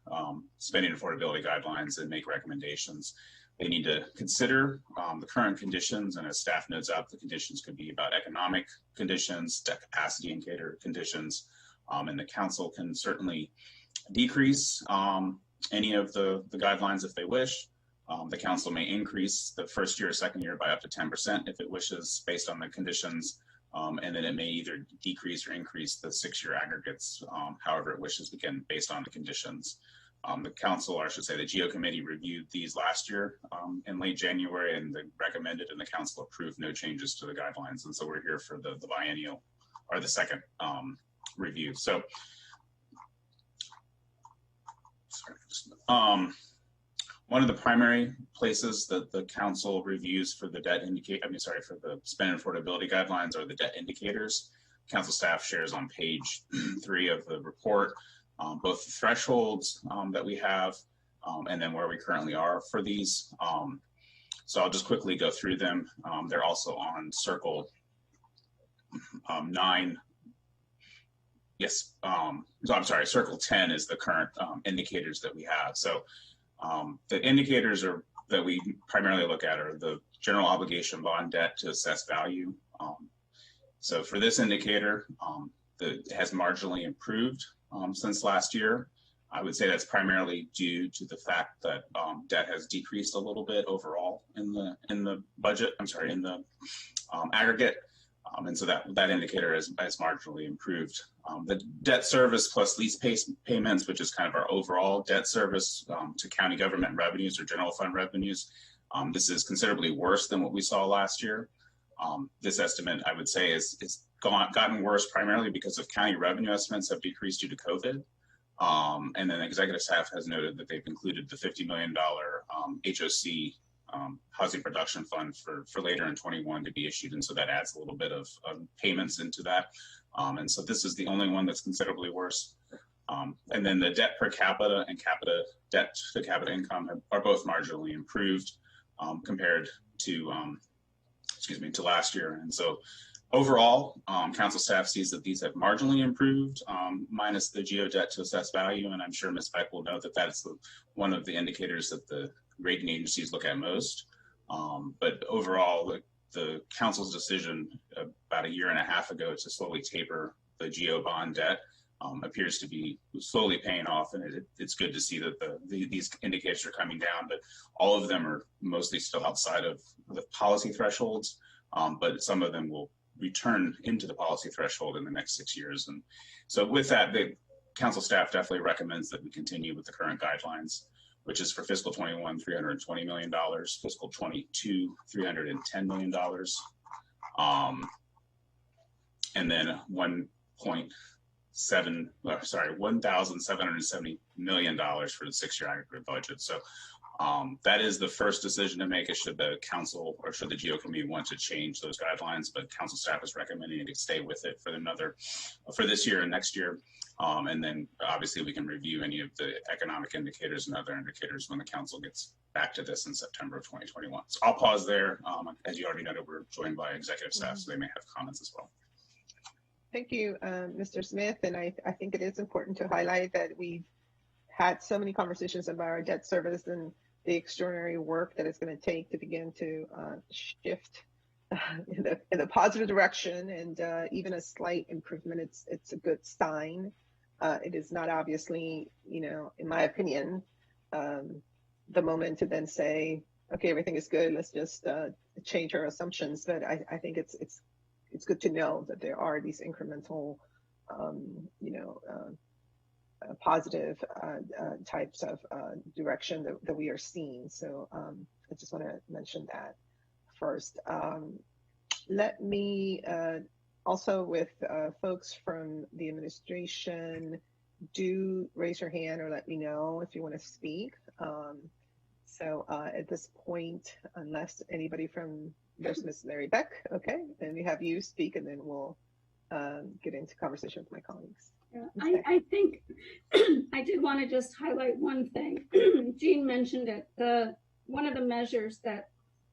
spending affordability guidelines and make recommendations. They need to consider the current conditions, and as staff notes out, the conditions could be about economic conditions, debt capacity indicator conditions, and the council can certainly decrease any of the guidelines if they wish. The council may increase the first year or second year by up to 10% if it wishes based on the conditions. And then it may either decrease or increase the 6 year aggregates, however it wishes, again, based on the conditions. The council, or I should say the GEO committee, reviewed these last year in late January, and they recommended and the council approved no changes to the guidelines. And so we're here for the biennial, or the second review. So, one of the primary places that the council reviews for the for the spend affordability guidelines are the debt indicators. Council staff shares on page 3 of the report both the thresholds that we have and then where we currently are for these. So I'll just quickly go through them. They're also on circle 9. Yes, so I'm sorry, circle 10 is the current indicators that we have. So the indicators that we primarily look at are the general obligation bond debt to assessed value. So for this indicator, it has marginally improved since last year. I would say that's primarily due to the fact that debt has decreased a little bit overall in the budget. I'm sorry, in the aggregate. And so that indicator has marginally improved. The debt service plus lease payments, which is kind of our overall debt service to county government revenues or general fund revenues, this is considerably worse than what we saw last year. This estimate, I would say, is gotten worse primarily because of county revenue estimates have decreased due to COVID. And then the executive staff has noted that they've included the $50 million HOC housing production fund for later in 21 to be issued. And so that adds a little bit of payments into that. And so this is the only one that's considerably worse. And then the debt per capita and debt to capita income are both marginally improved compared to, to last year. And so overall, council staff sees that these have marginally improved, minus the geo debt to assessed value. And I'm sure Ms. Pike will know that that's one of the indicators that the rating agencies look at most. But overall, the council's decision about a year and a half ago to slowly taper the geo bond debt appears to be slowly paying off. And it's good to see that these indicators are coming down, but all of them are mostly still outside of the policy thresholds. But some of them will return into the policy threshold in the next 6 years. And so with that, the council staff definitely recommends that we continue with the current guidelines, which is for fiscal 21, $320 million, fiscal 22, $310 million, and then $1,770 million for the 6 year aggregate budget. So that is the first decision to make. It should the council or should the GEO committee want to change those guidelines, but council staff is recommending to stay with it for this year and next year. And then obviously we can review any of the economic indicators and other indicators when the council gets back to this in September of 2021. So I'll pause there. As you already noted, we're joined by executive staff, so they may have comments as well. Thank you, Mr. Smith. And I think it is important to highlight that we've had so many conversations about our debt service and the extraordinary work that it's going to take to begin to shift in the positive direction, and even a slight improvement, it's a good sign. It is not obviously, in my opinion, the moment to then say, okay, everything is good, let's just change our assumptions. But I think it's good to know that there are these incremental, positive types of direction that we are seeing. So I just want to mention that first. Let me also, with folks from the administration, do raise your hand or let me know if you want to speak. So at this point, unless anybody from, there's Ms. Mary Beck, okay, then we have you speak, and then we'll get into conversation with my colleagues. Yeah, I think I did want to just highlight one thing. Jean mentioned it. One of the measures that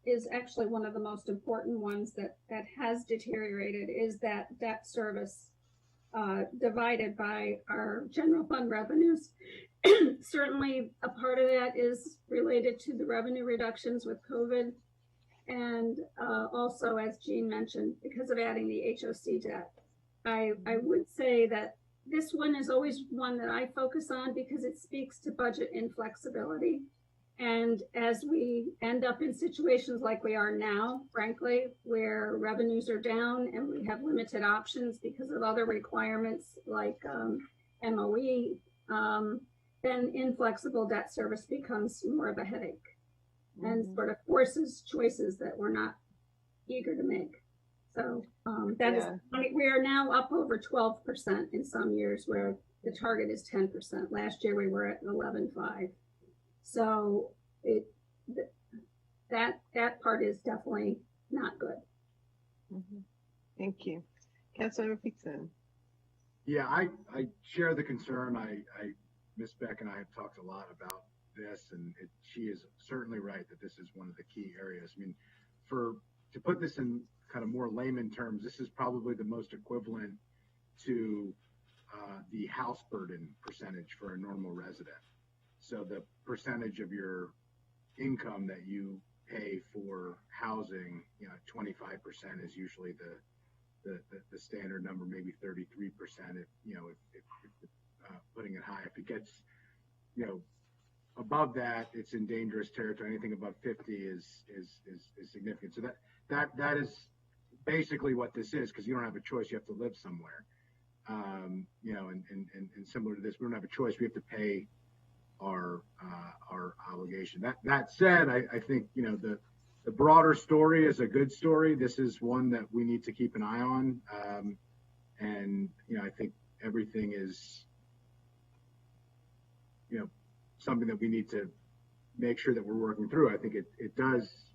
is actually one of the most important ones that has deteriorated is that debt service divided by our general fund revenues. Certainly a part of that is related to the revenue reductions with COVID. And also, as Jean mentioned, because of adding the HOC debt. I would say that this one is always one that I focus on because it speaks to budget inflexibility. And as we end up in situations like we are now, frankly, where revenues are down and we have limited options because of other requirements like MOE, then inflexible debt service becomes more of a headache and sort of forces choices that we're not eager to make. So that is, we are now up over 12% in some years where the target is 10%. Last year we were at 11.5. So that part is definitely not good. Thank you. Councilor Peterson. Yeah, I share the concern. Ms. Beck and I have talked a lot about this, and she is certainly right that this is one of the key areas. I mean, to put this in kind of more layman terms, this is probably the most equivalent to the house burden percentage for a normal resident. So the percentage of your income that you pay for housing, 25% is usually the standard number, maybe 33%. If putting it high, if it gets, above that, it's in dangerous territory. Anything above 50 is significant. So that is basically what this is, because you don't have a choice. You have to live somewhere. And similar to this, we don't have a choice. We have to pay our obligation. That said, I think the broader story is a good story. This is one that we need to keep an eye on, and I think everything is something that we need to make sure that we're working through. I think it does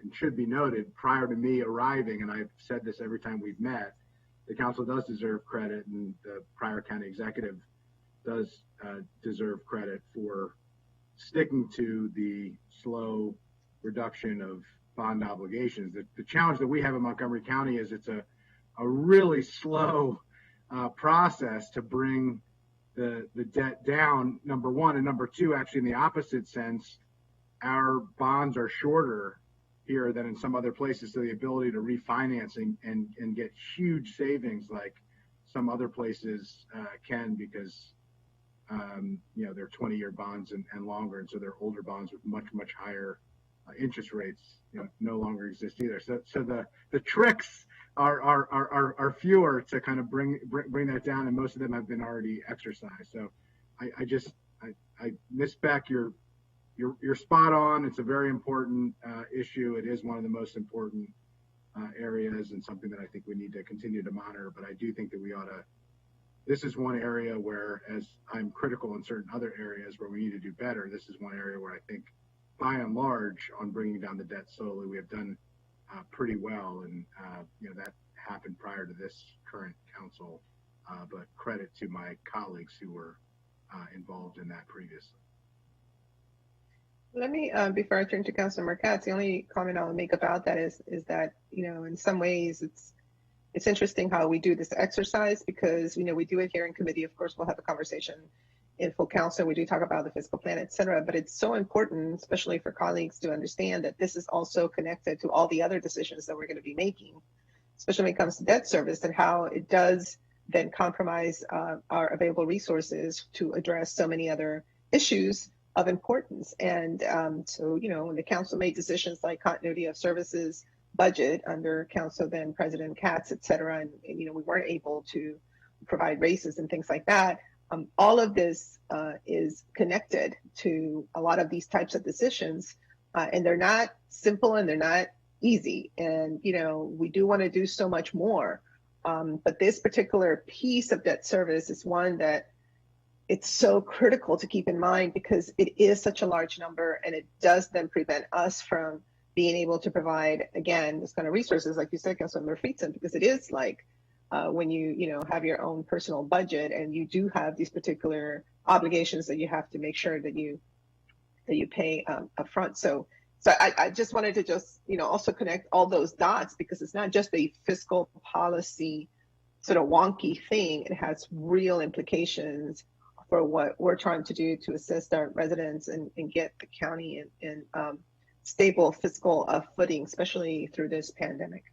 and should be noted, prior to me arriving, and I've said this every time we've met, the council does deserve credit, and the prior county executive does deserve credit for sticking to the slow reduction of bond obligations. The challenge that we have in Montgomery County is it's a really slow process to bring the debt down, number one, and number two, actually in the opposite sense, our bonds are shorter here than in some other places, so the ability to refinance and get huge savings like some other places can, because they're 20-year bonds and longer, and so they're older bonds with much higher interest rates no longer exist either. So the tricks are fewer to kind of bring that down, and most of them have been already exercised. So I Ms. Beck, you're spot on. It's a very important issue. It is one of the most important areas, and something that I think we need to continue to monitor. But I do think that we ought to. This is one area where, as I'm critical in certain other areas where we need to do better, this is one area where I think, by and large, on bringing down the debt slowly, we have done pretty well, and that happened prior to this current council. But credit to my colleagues who were involved in that previously. Let me, before I turn to Councilor Marquez, the only comment I'll make about that is that in some ways it's interesting how we do this exercise, because we do it here in committee. Of course, we'll have a conversation in full council. We do talk about the fiscal plan, et cetera, but it's so important, especially for colleagues, to understand that this is also connected to all the other decisions that we're going to be making, especially when it comes to debt service and how it does then compromise our available resources to address so many other issues of importance. And so, you know, when the council made decisions like continuity of services budget under council then President Katz, et cetera, and you know, we weren't able to provide raises and things like that. All of this is connected to a lot of these types of decisions, and they're not simple and they're not easy. And, you know, we do want to do so much more. But this particular piece of debt service is one that it's so critical to keep in mind because it is such a large number, and it does then prevent us from being able to provide, again, this kind of resources, like you said, Councilmember Friedson, because it is like when you know, have your own personal budget and you do have these particular obligations that you have to make sure that you pay upfront. So I just wanted to just, you know, also connect all those dots because it's not just a fiscal policy sort of wonky thing. It has real implications for what we're trying to do to assist our residents and get the county in stable fiscal footing, especially through this pandemic.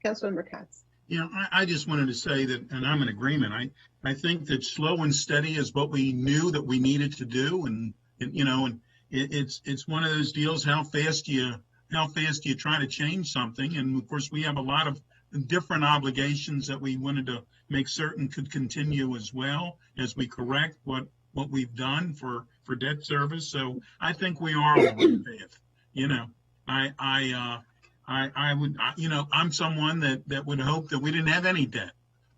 Councilmember Katz. You know, I just wanted to say that, and I'm in agreement. I think that slow and steady is what we knew that we needed to do, and you know, and it's one of those deals. How fast do you try to change something? And of course, we have a lot of different obligations that we wanted to make certain could continue as well as we correct what we've done for debt service. So I think we are on the right path. You know, I would, you know, I'm someone that would hope that we didn't have any debt,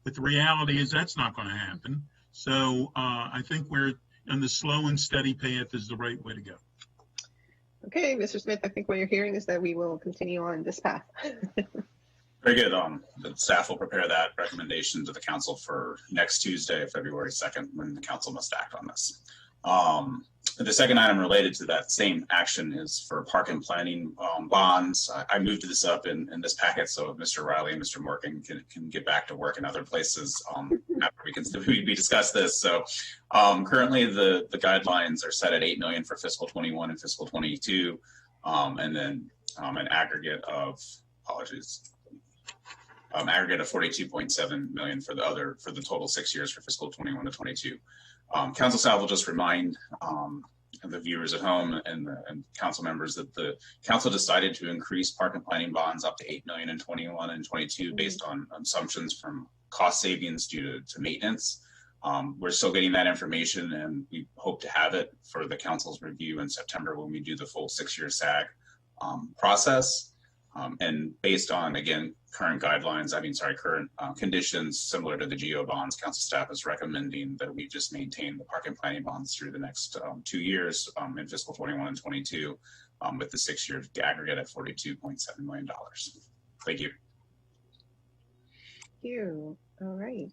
but the reality is that's not going to happen. So I think we're on the slow and steady path is the right way to go. Okay, Mr. Smith, I think what you're hearing is that we will continue on this path. Very good. The staff will prepare that recommendation to the council for next Tuesday, February 2nd, when the council must act on this. The second item related to that same action is for park and planning bonds. I moved this up in this packet so Mr. Riley and Mr. Morgan can get back to work in other places after we discuss this. So currently the guidelines are set at $8 million for fiscal 21 and fiscal 22, and then an aggregate of aggregate of $42.7 million for the total 6 years for fiscal 21 to 22. Council staff will just remind the viewers at home and council members that the council decided to increase park and planning bonds up to $8 million in 21 and 22 based on assumptions from cost savings due to maintenance. We're still getting that information, and we hope to have it for the council's review in September when we do the full 6-year SAG process. And based on, again, current conditions similar to the GO bonds, council staff is recommending that we just maintain the park and planning bonds through the next 2 years in fiscal 21 and 22 with the 6-year aggregate at $42.7 million. Thank you. Thank you. All right.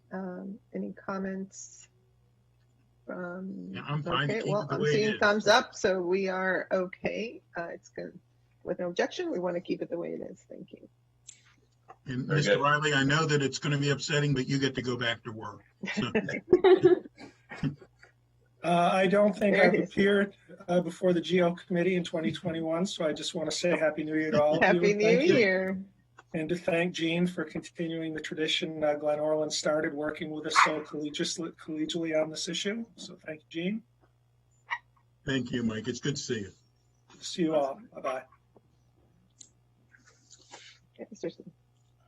Any comments from? Yeah, I'm fine. Okay. Well, I'm seeing thumbs up, so we are okay. It's good. With no objection, we want to keep it the way it is. Thank you. And Mr. Riley, I know that it's going to be upsetting, but you get to go back to work. So. I don't think I've appeared before the GO committee in 2021, so I just want to say Happy New Year to all of you. Happy New Year. And to thank Jean for continuing the tradition Glen Orland started, working with us so collegially on this issue. So thank you, Jean. Thank you, Mike. It's good to see you. See you all. Bye-bye.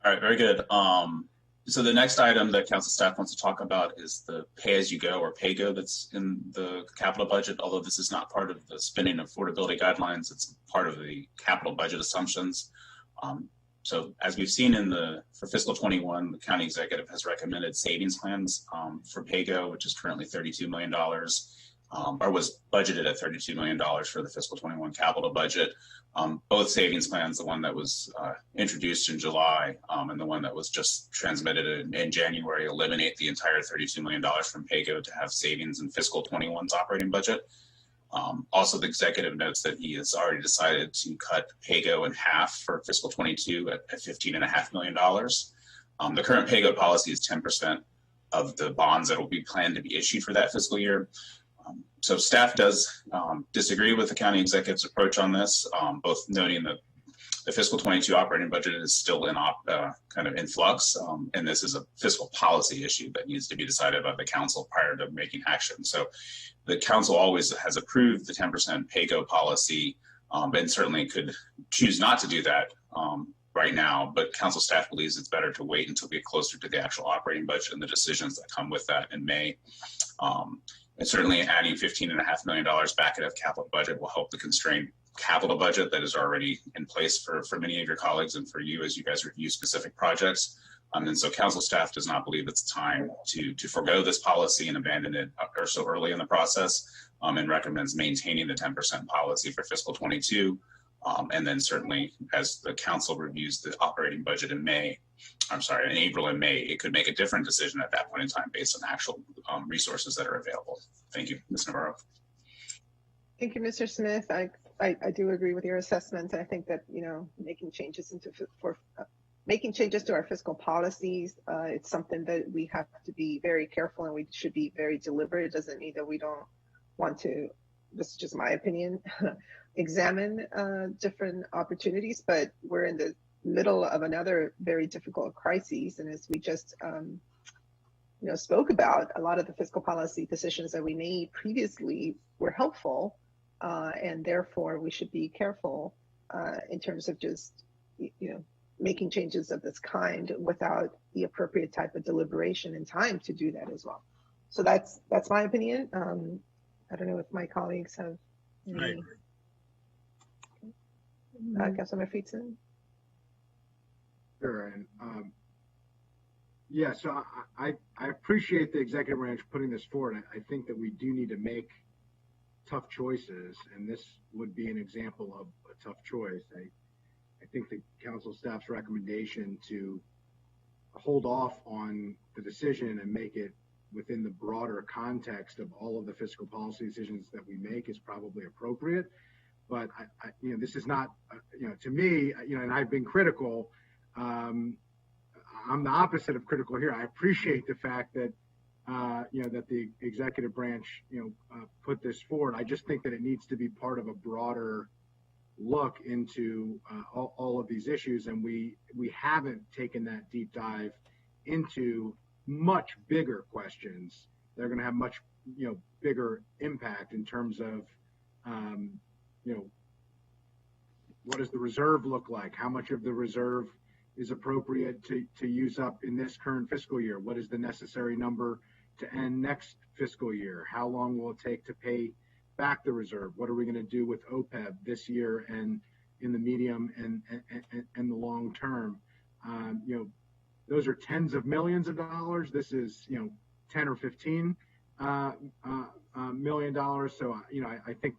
All right, very good. So the next item that council staff wants to talk about is the pay-as-you-go or pay-go that's in the capital budget. Although this is not part of the spending affordability guidelines, it's part of the capital budget assumptions. So as we've seen for fiscal 21, the county executive has recommended savings plans for pay-go, which is currently $32 million. Or was budgeted at $32 million for the fiscal 21 capital budget. Both savings plans, the one that was introduced in July and the one that was just transmitted in January, eliminate the entire $32 million from PAYGO to have savings in fiscal 21's operating budget. Also, the executive notes that he has already decided to cut PAYGO in half for fiscal 22 at $15.5 million. The current PAYGO policy is 10% of the bonds that will be planned to be issued for that fiscal year. So staff does disagree with the county executive's approach on this, both noting that the fiscal 22 operating budget is still in kind of in flux, and this is a fiscal policy issue that needs to be decided by the council prior to making action. So the council always has approved the 10% pay-go policy, and certainly could choose not to do that right now, but council staff believes it's better to wait until we get closer to the actual operating budget and the decisions that come with that in May. And certainly adding $15.5 million back into the capital budget will help the constrained capital budget that is already in place for many of your colleagues and for you as you guys review specific projects. And so council staff does not believe it's time to forego this policy and abandon it or so early in the process, and recommends maintaining the 10% policy for fiscal 22. And then certainly as the council reviews the operating budget in April and May, it could make a different decision at that point in time based on actual resources that are available. Thank you, Ms. Navarro. Thank you, Mr. Smith. I do agree with your assessment. I think that, making changes to our fiscal policies, it's something that we have to be very careful and we should be very deliberate. It doesn't mean that we don't want to, this is just my opinion, examine different opportunities, but we're in the middle of another very difficult crisis. And as we just spoke about, a lot of the fiscal policy decisions that we made previously were helpful, and therefore we should be careful in terms of just making changes of this kind without the appropriate type of deliberation and time to do that as well. So that's my opinion. I don't know if my colleagues have any. Councilmember Friedson? Sure, and so I appreciate the executive branch putting this forward. I think that we do need to make tough choices, and this would be an example of a tough choice. I think the council staff's recommendation to hold off on the decision and make it within the broader context of all of the fiscal policy decisions that we make is probably appropriate. But this is not, to me, and I've been critical. I'm the opposite of critical here. I appreciate the fact that, that the executive branch, put this forward. I just think that it needs to be part of a broader look into all of these issues, and we haven't taken that deep dive into much bigger questions. They're going to have much, bigger impact in terms of, what does the reserve look like? How much of the reserve is appropriate to use up in this current fiscal year? What is the necessary number to end next fiscal year? How long will it take to pay back the reserve? What are we going to do with OPEB this year and in the medium and the long term? Those are tens of millions of dollars. This is, 10 or 15 million dollars. So, I think,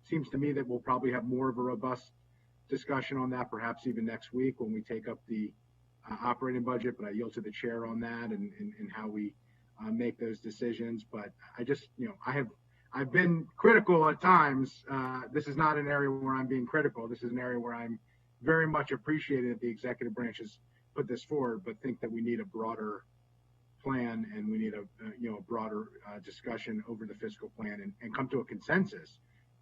seems to me that we'll probably have more of a robust discussion on that, perhaps even next week when we take up the operating budget. But I yield to the chair on that and how we make those decisions. But I just, I've been critical at times. This is not an area where I'm being critical. This is an area where I'm very much appreciated that the executive branch has put this forward, but think that we need a broader plan and we need a broader discussion over the fiscal plan and come to a consensus,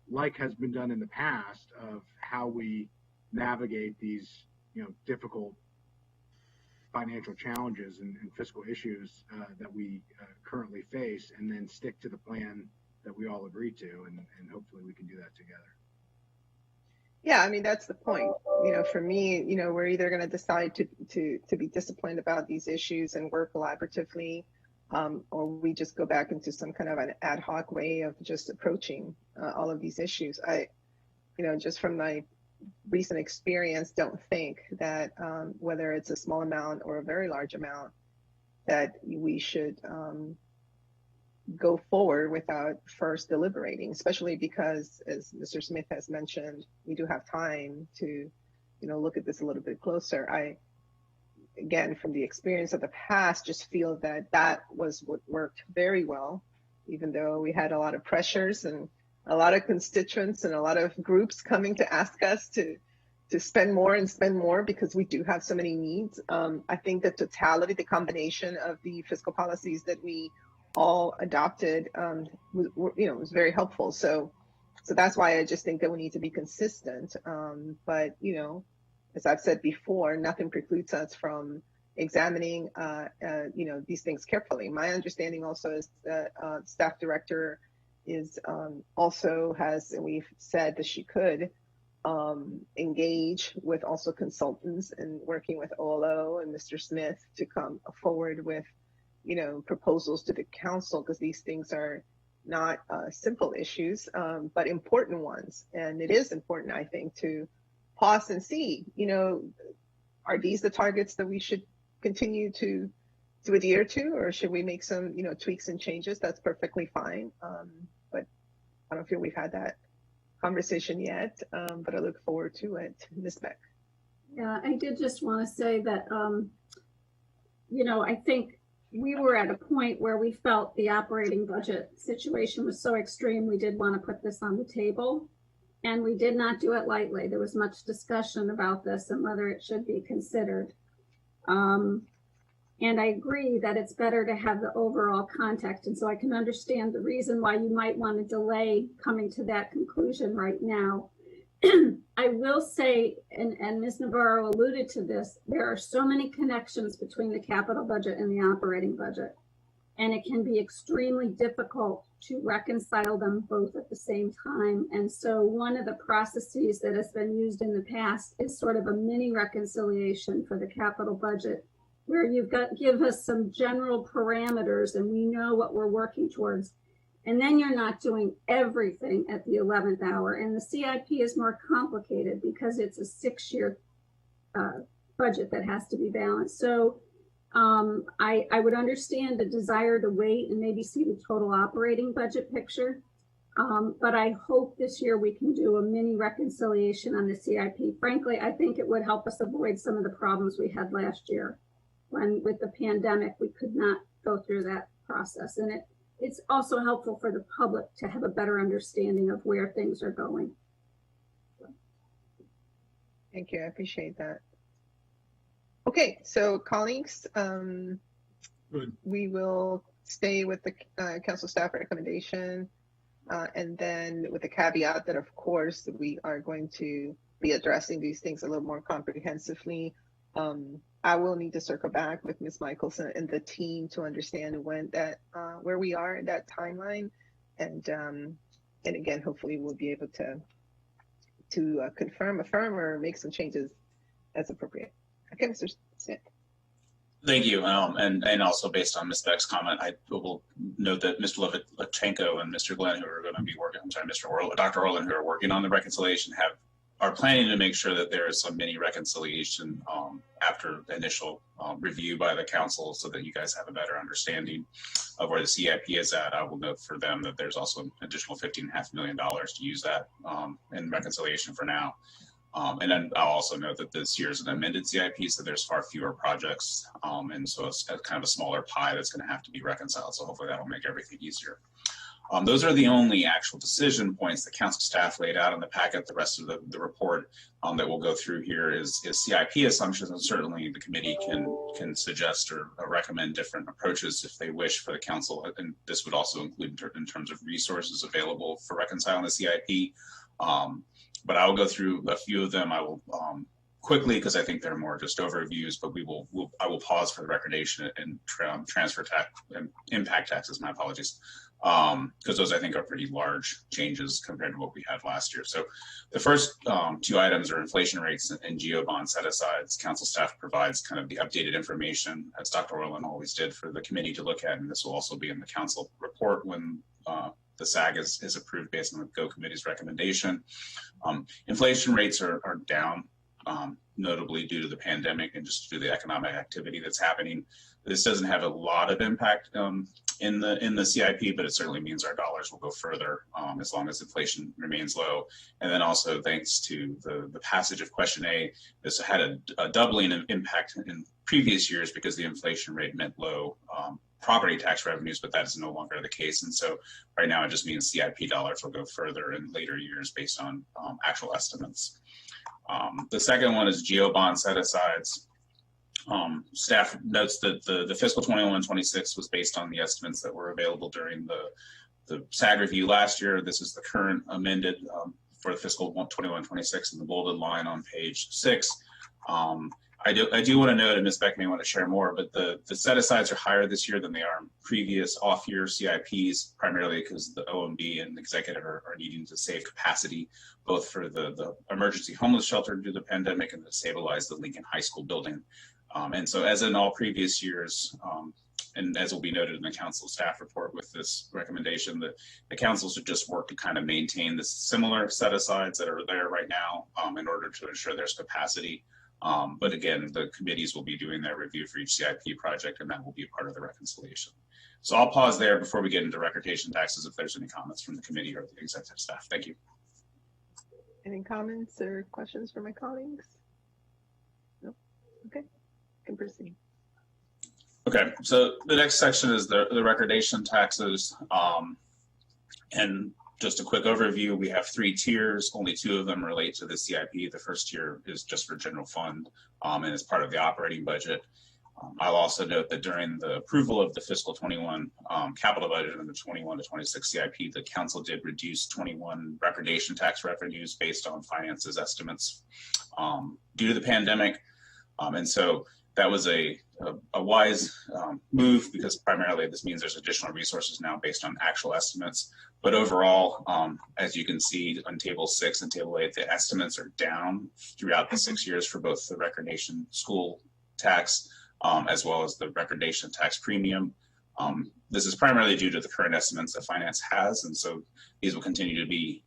like has been done in the past, of how we navigate these difficult financial challenges and fiscal issues that we currently face, and then stick to the plan that we all agree to, and hopefully we can do that together. Yeah, I mean, that's the point. For me, we're either going to decide to be disciplined about these issues and work collaboratively, or we just go back into some kind of an ad hoc way of just approaching all of these issues. I, just from my recent experience, don't think that whether it's a small amount or a very large amount, that we should go forward without first deliberating, especially because, as Mr. Smith has mentioned, we do have time to, look at this a little bit closer. I, again, from the experience of the past, just feel that that was what worked very well, even though we had a lot of pressures and a lot of constituents and a lot of groups coming to ask us to spend more because we do have so many needs. I think the totality, the combination of the fiscal policies that we all adopted, was very helpful. So that's why I just think that we need to be consistent. But, as I've said before, nothing precludes us from examining, these things carefully. My understanding also is that staff director is also has, and we've said that she could engage with also consultants and working with OLO and Mr. Smith to come forward with, proposals to the council, because these things are not simple issues, but important ones. And it is important, I think, to pause and see, are these the targets that we should continue to adhere to, or should we make some, tweaks and changes? That's perfectly fine. But I don't feel we've had that conversation yet, but I look forward to it. Ms. Beck. Yeah, I did just want to say that, I think we were at a point where we felt the operating budget situation was so extreme, we did want to put this on the table. And we did not do it lightly. There was much discussion about this and whether it should be considered. And I agree that it's better to have the overall context. And so I can understand the reason why you might want to delay coming to that conclusion right now. I will say, and Ms. Navarro alluded to this, there are so many connections between the capital budget and the operating budget. And it can be extremely difficult to reconcile them both at the same time. And so one of the processes that has been used in the past is sort of a mini reconciliation for the capital budget, where you've got give us some general parameters and we know what we're working towards. And then you're not doing everything at the 11th hour. And the CIP is more complicated because it's a 6-year budget that has to be balanced. So I would understand the desire to wait and maybe see the total operating budget picture. But I hope this year we can do a mini reconciliation on the CIP. Frankly, I think it would help us avoid some of the problems we had last year when with the pandemic, we could not go through that process. And it's also helpful for the public to have a better understanding of where things are going. Thank you, I appreciate that. Okay, so colleagues, we will stay with the council staff recommendation, and then with the caveat that, of course, we are going to be addressing these things a little more comprehensively. I will need to circle back with Ms. Michelson and the team to understand when that where we are in that timeline, and again, hopefully we'll be able to confirm, affirm, or make some changes as appropriate. Okay, Mr. Smith. Thank you. And also based on Ms. Beck's comment, I will note that Mr. Levchenko and Mr. Glenn, who are going to be working, Dr. Orland, who are working on the reconciliation, are planning to make sure that there is some mini reconciliation after the initial review by the council, so that you guys have a better understanding of where the CIP is at. I will note for them that there's also an additional $15.5 million to use that in reconciliation for now. And then I'll also note that this year is an amended CIP, so there's far fewer projects. And so it's kind of a smaller pie that's going to have to be reconciled. So hopefully that'll make everything easier. Those are the only actual decision points that council staff laid out in the packet. The rest of the report that we'll go through here is CIP assumptions, and certainly the committee can suggest or recommend different approaches if they wish for the council. And this would also include in terms of resources available for reconciling the CIP. But I will go through a few of them. I will quickly, because I think they're more just overviews, but I will pause for the recordation and transfer tax and impact taxes. My apologies, because those I think are pretty large changes compared to what we had last year. So the first two items are inflation rates and geo bond set asides. Council staff provides kind of the updated information, as Dr. Orland always did, for the committee to look at, and this will also be in the council report when the SAG is approved based on the GO committee's recommendation. Inflation rates are down, notably due to the pandemic and just due to the economic activity that's happening. This doesn't have a lot of impact in the CIP, but it certainly means our dollars will go further as long as inflation remains low. And then also thanks to the passage of Question A, this had a doubling of impact in previous years because the inflation rate meant low property tax revenues, but that is no longer the case. And so right now it just means CIP dollars will go further in later years based on actual estimates. The second one is geo bond set asides. Staff notes that the fiscal 21-26 was based on the estimates that were available during the SAG review last year. This is the current amended for the fiscal 21-26 in the bolded line on page 6. I do want to note, and Ms. Beck may want to share more, but the set-asides are higher this year than they are in previous off-year CIPs, primarily because the OMB and the executive are needing to save capacity, both for the emergency homeless shelter due to the pandemic and to stabilize the Lincoln High School building. And so as in all previous years, and as will be noted in the council staff report with this recommendation, that the council should just work to kind of maintain the similar set-asides that are there right now in order to ensure there's capacity. But again, the committees will be doing their review for each CIP project, and that will be part of the reconciliation. So I'll pause there before we get into recordation taxes if there's any comments from the committee or the executive staff. Thank you. Any comments or questions from my colleagues? No? Okay, you can proceed. Okay, so the next section is the recordation taxes. And just a quick overview, we have 3 tiers. Only 2 of them relate to the CIP. The first tier is just for general fund and is part of the operating budget. I'll also note that during the approval of the fiscal 21 capital budget and the 21 to 26 CIP, the council did reduce 21 recordation tax revenues based on finances estimates due to the pandemic. And so that was a wise move, because primarily this means there's additional resources now based on actual estimates. But overall, as you can see on table 6 and table 8, the estimates are down throughout the 6 years for both the recordation school tax as well as the recordation tax premium. This is primarily due to the current estimates that finance has, and so these will continue to be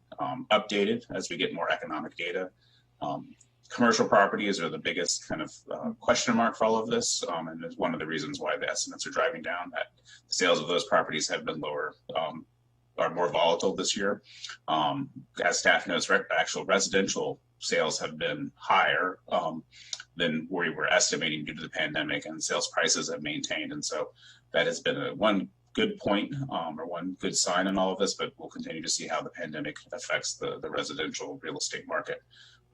updated as we get more economic data. Commercial properties are the biggest kind of question mark for all of this, and is one of the reasons why the estimates are driving down. That the sales of those properties have been lower, are more volatile this year. As staff notes, actual residential sales have been higher than we were estimating due to the pandemic, and sales prices have maintained. And so that has been one good point or one good sign in all of this, but we'll continue to see how the pandemic affects the residential real estate market.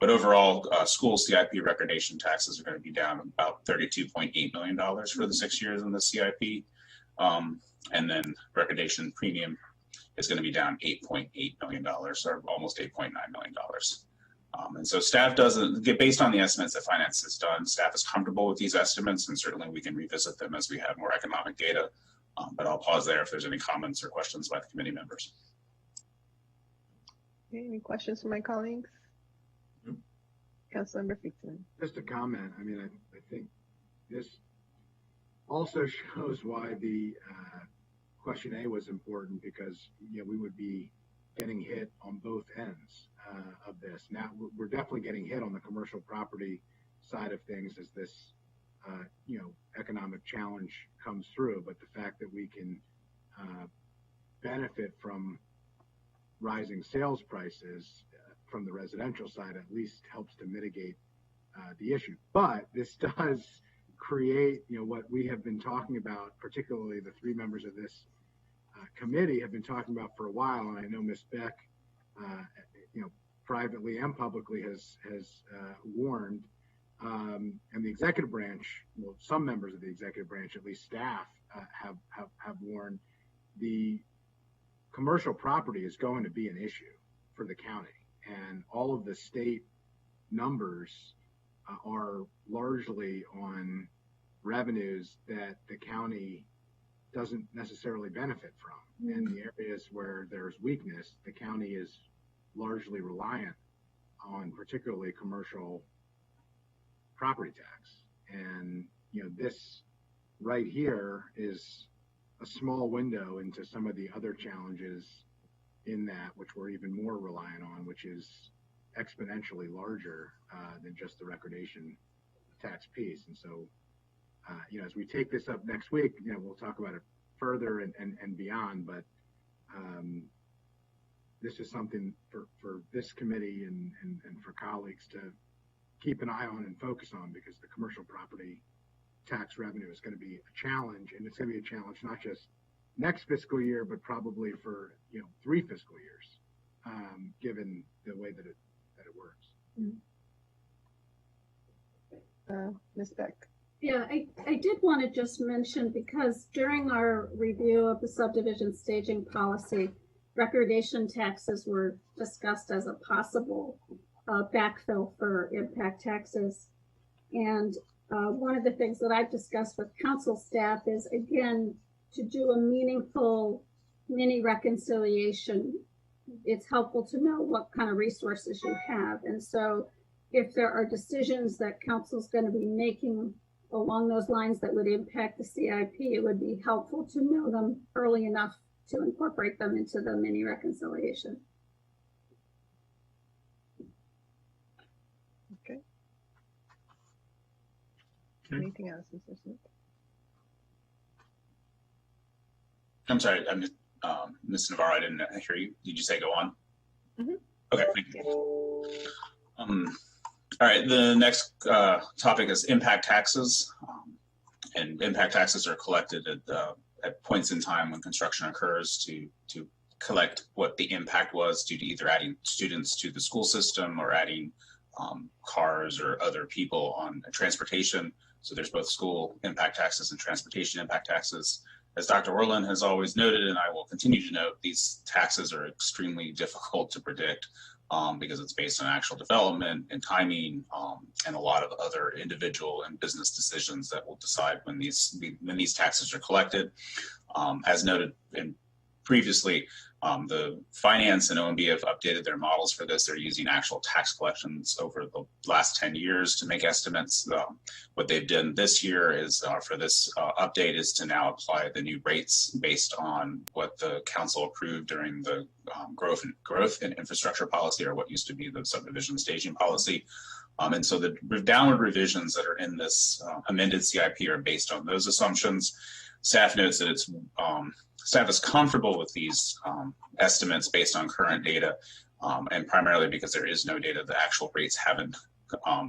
But overall, school CIP recordation taxes are going to be down about $32.8 million for the 6 years in the CIP. And then recordation premium is going to be down $8.8 million, or almost $8.9 million. And so staff doesn't get, based on the estimates that finance has done, staff is comfortable with these estimates, and certainly we can revisit them as we have more economic data. But I'll pause there if there's any comments or questions by the committee members. Okay, any questions from my colleagues? Councilmember Fitzman. Just a comment. I mean, I think this also shows why the question A was important, because we would be getting hit on both ends of this. Now we're definitely getting hit on the commercial property side of things as this economic challenge comes through, but the fact that we can benefit from rising sales prices from the residential side at least helps to mitigate the issue. But this does create, what we have been talking about, particularly the 3 members of this committee have been talking about for a while, and I know Ms. Beck, privately and publicly has warned, and the executive branch, well, some members of the executive branch, at least staff, have warned, the commercial property is going to be an issue for the county. And all of the state numbers are largely on revenues that the county doesn't necessarily benefit from. And the areas where there's weakness, the county is largely reliant on particularly commercial property tax. And, this right here is a small window into some of the other challenges in that, which we're even more reliant on, which is exponentially larger than just the recordation tax piece. And so, as we take this up next week, we'll talk about it further and beyond, but this is something for this committee and for colleagues to keep an eye on and focus on, because the commercial property tax revenue is going to be a challenge, and it's going to be a challenge not just next fiscal year, but probably for 3 fiscal years, given the way that it works. Ms. Beck. Yeah, I did want to just mention, because during our review of the subdivision staging policy, recordation taxes were discussed as a possible backfill for impact taxes. And one of the things that I've discussed with council staff is, again, to do a meaningful mini reconciliation. It's helpful to know what kind of resources you have. And so if there are decisions that council's going to be making along those lines that would impact the CIP, it would be helpful to know them early enough to incorporate them into the mini reconciliation. Okay. Anything else, Mr. Smith? I'm sorry, Ms. Navarro, I didn't hear you. Did you say go on? Mm-hmm. Okay, thank you. All right, the next topic is impact taxes. And impact taxes are collected at points in time when construction occurs to collect what the impact was due to either adding students to the school system or adding cars or other people on transportation. So there's both school impact taxes and transportation impact taxes. As Dr. Orland has always noted, and I will continue to note, these taxes are extremely difficult to predict because it's based on actual development and timing and a lot of other individual and business decisions that will decide when these taxes are collected. As noted previously, the finance and OMB have updated their models for this. They're using actual tax collections over the last 10 years to make estimates. What they've done this year is for this update is to now apply the new rates based on what the council approved during the growth and infrastructure policy, or what used to be the subdivision staging policy. And so the downward revisions that are in this amended CIP are based on those assumptions. Staff notes that staff is comfortable with these estimates based on current data, and primarily because there is no data, the actual rates haven't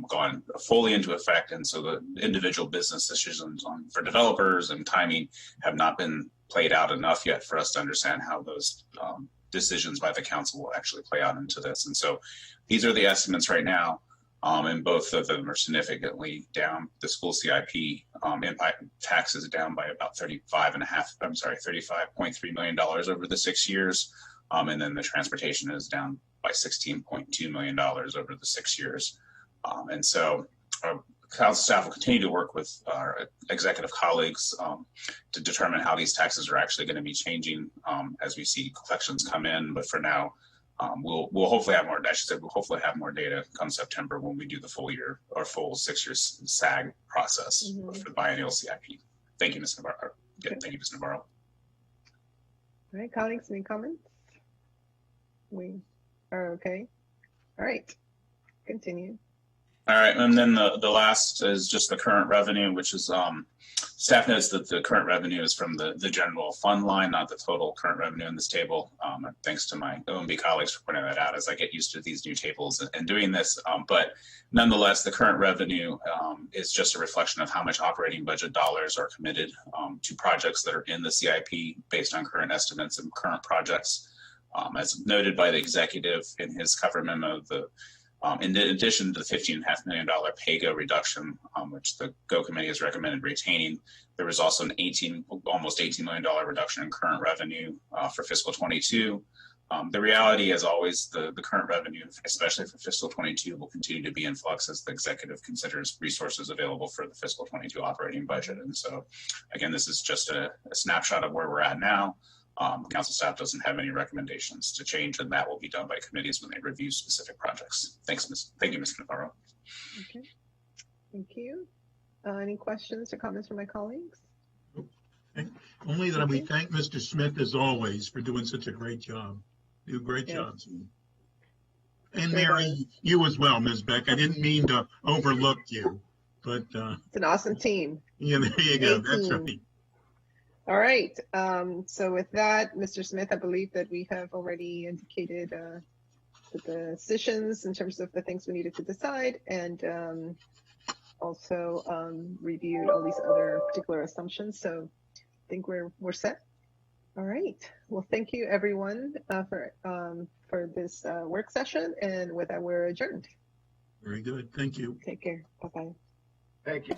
gone fully into effect, and so the individual business decisions for developers and timing have not been played out enough yet for us to understand how those decisions by the council will actually play out into this. And so these are the estimates right now. And both of them are significantly down. The school CIP impact tax is down by about $35.3 million over the 6 years. And then the transportation is down by $16.2 million over the 6 years. And so our council staff will continue to work with our executive colleagues to determine how these taxes are actually going to be changing as we see collections come in. But for now, we'll hopefully have more. I should say we'll hopefully have more data come September when we do the full year or full 6 year SAG process for the biennial CIP. Thank you, Ms. Navarro. Yeah, thank you, Ms. Navarro. All right, colleagues, any comments? We are okay. All right, continue. All right, and then the last is just the current revenue, which is staff notes that the current revenue is from the general fund line, not the total current revenue in this table. Thanks to my OMB colleagues for pointing that out as I get used to these new tables and doing this. But nonetheless, the current revenue is just a reflection of how much operating budget dollars are committed to projects that are in the CIP based on current estimates and current projects. As noted by the executive in his cover memo, in addition to the $15.5 million pay-go reduction, which the GO committee has recommended retaining, there was also an almost $18 million reduction in current revenue for fiscal 22. The reality, as always, the current revenue, especially for fiscal 22, will continue to be in flux as the executive considers resources available for the fiscal 22 operating budget. And so, again, this is just a snapshot of where we're at now. Council staff doesn't have any recommendations to change, and that will be done by committees when they review specific projects. Thank you, Mr. Navarro. Okay, thank you. Any questions or comments from my colleagues? Okay. Only that we thank Mr. Smith as always for doing such a great job. You do great jobs. And Mary, you as well, Ms. Beck. I didn't mean to overlook you, but it's an awesome team. Yeah, there you go. That's right. All right. So with that, Mr. Smith, I believe that we have already indicated the decisions in terms of the things we needed to decide, and also reviewed all these other particular assumptions. So I think we're set. All right. Well, thank you everyone for this work session, and with that, we're adjourned. Very good. Thank you. Take care. Bye-bye. Thank you.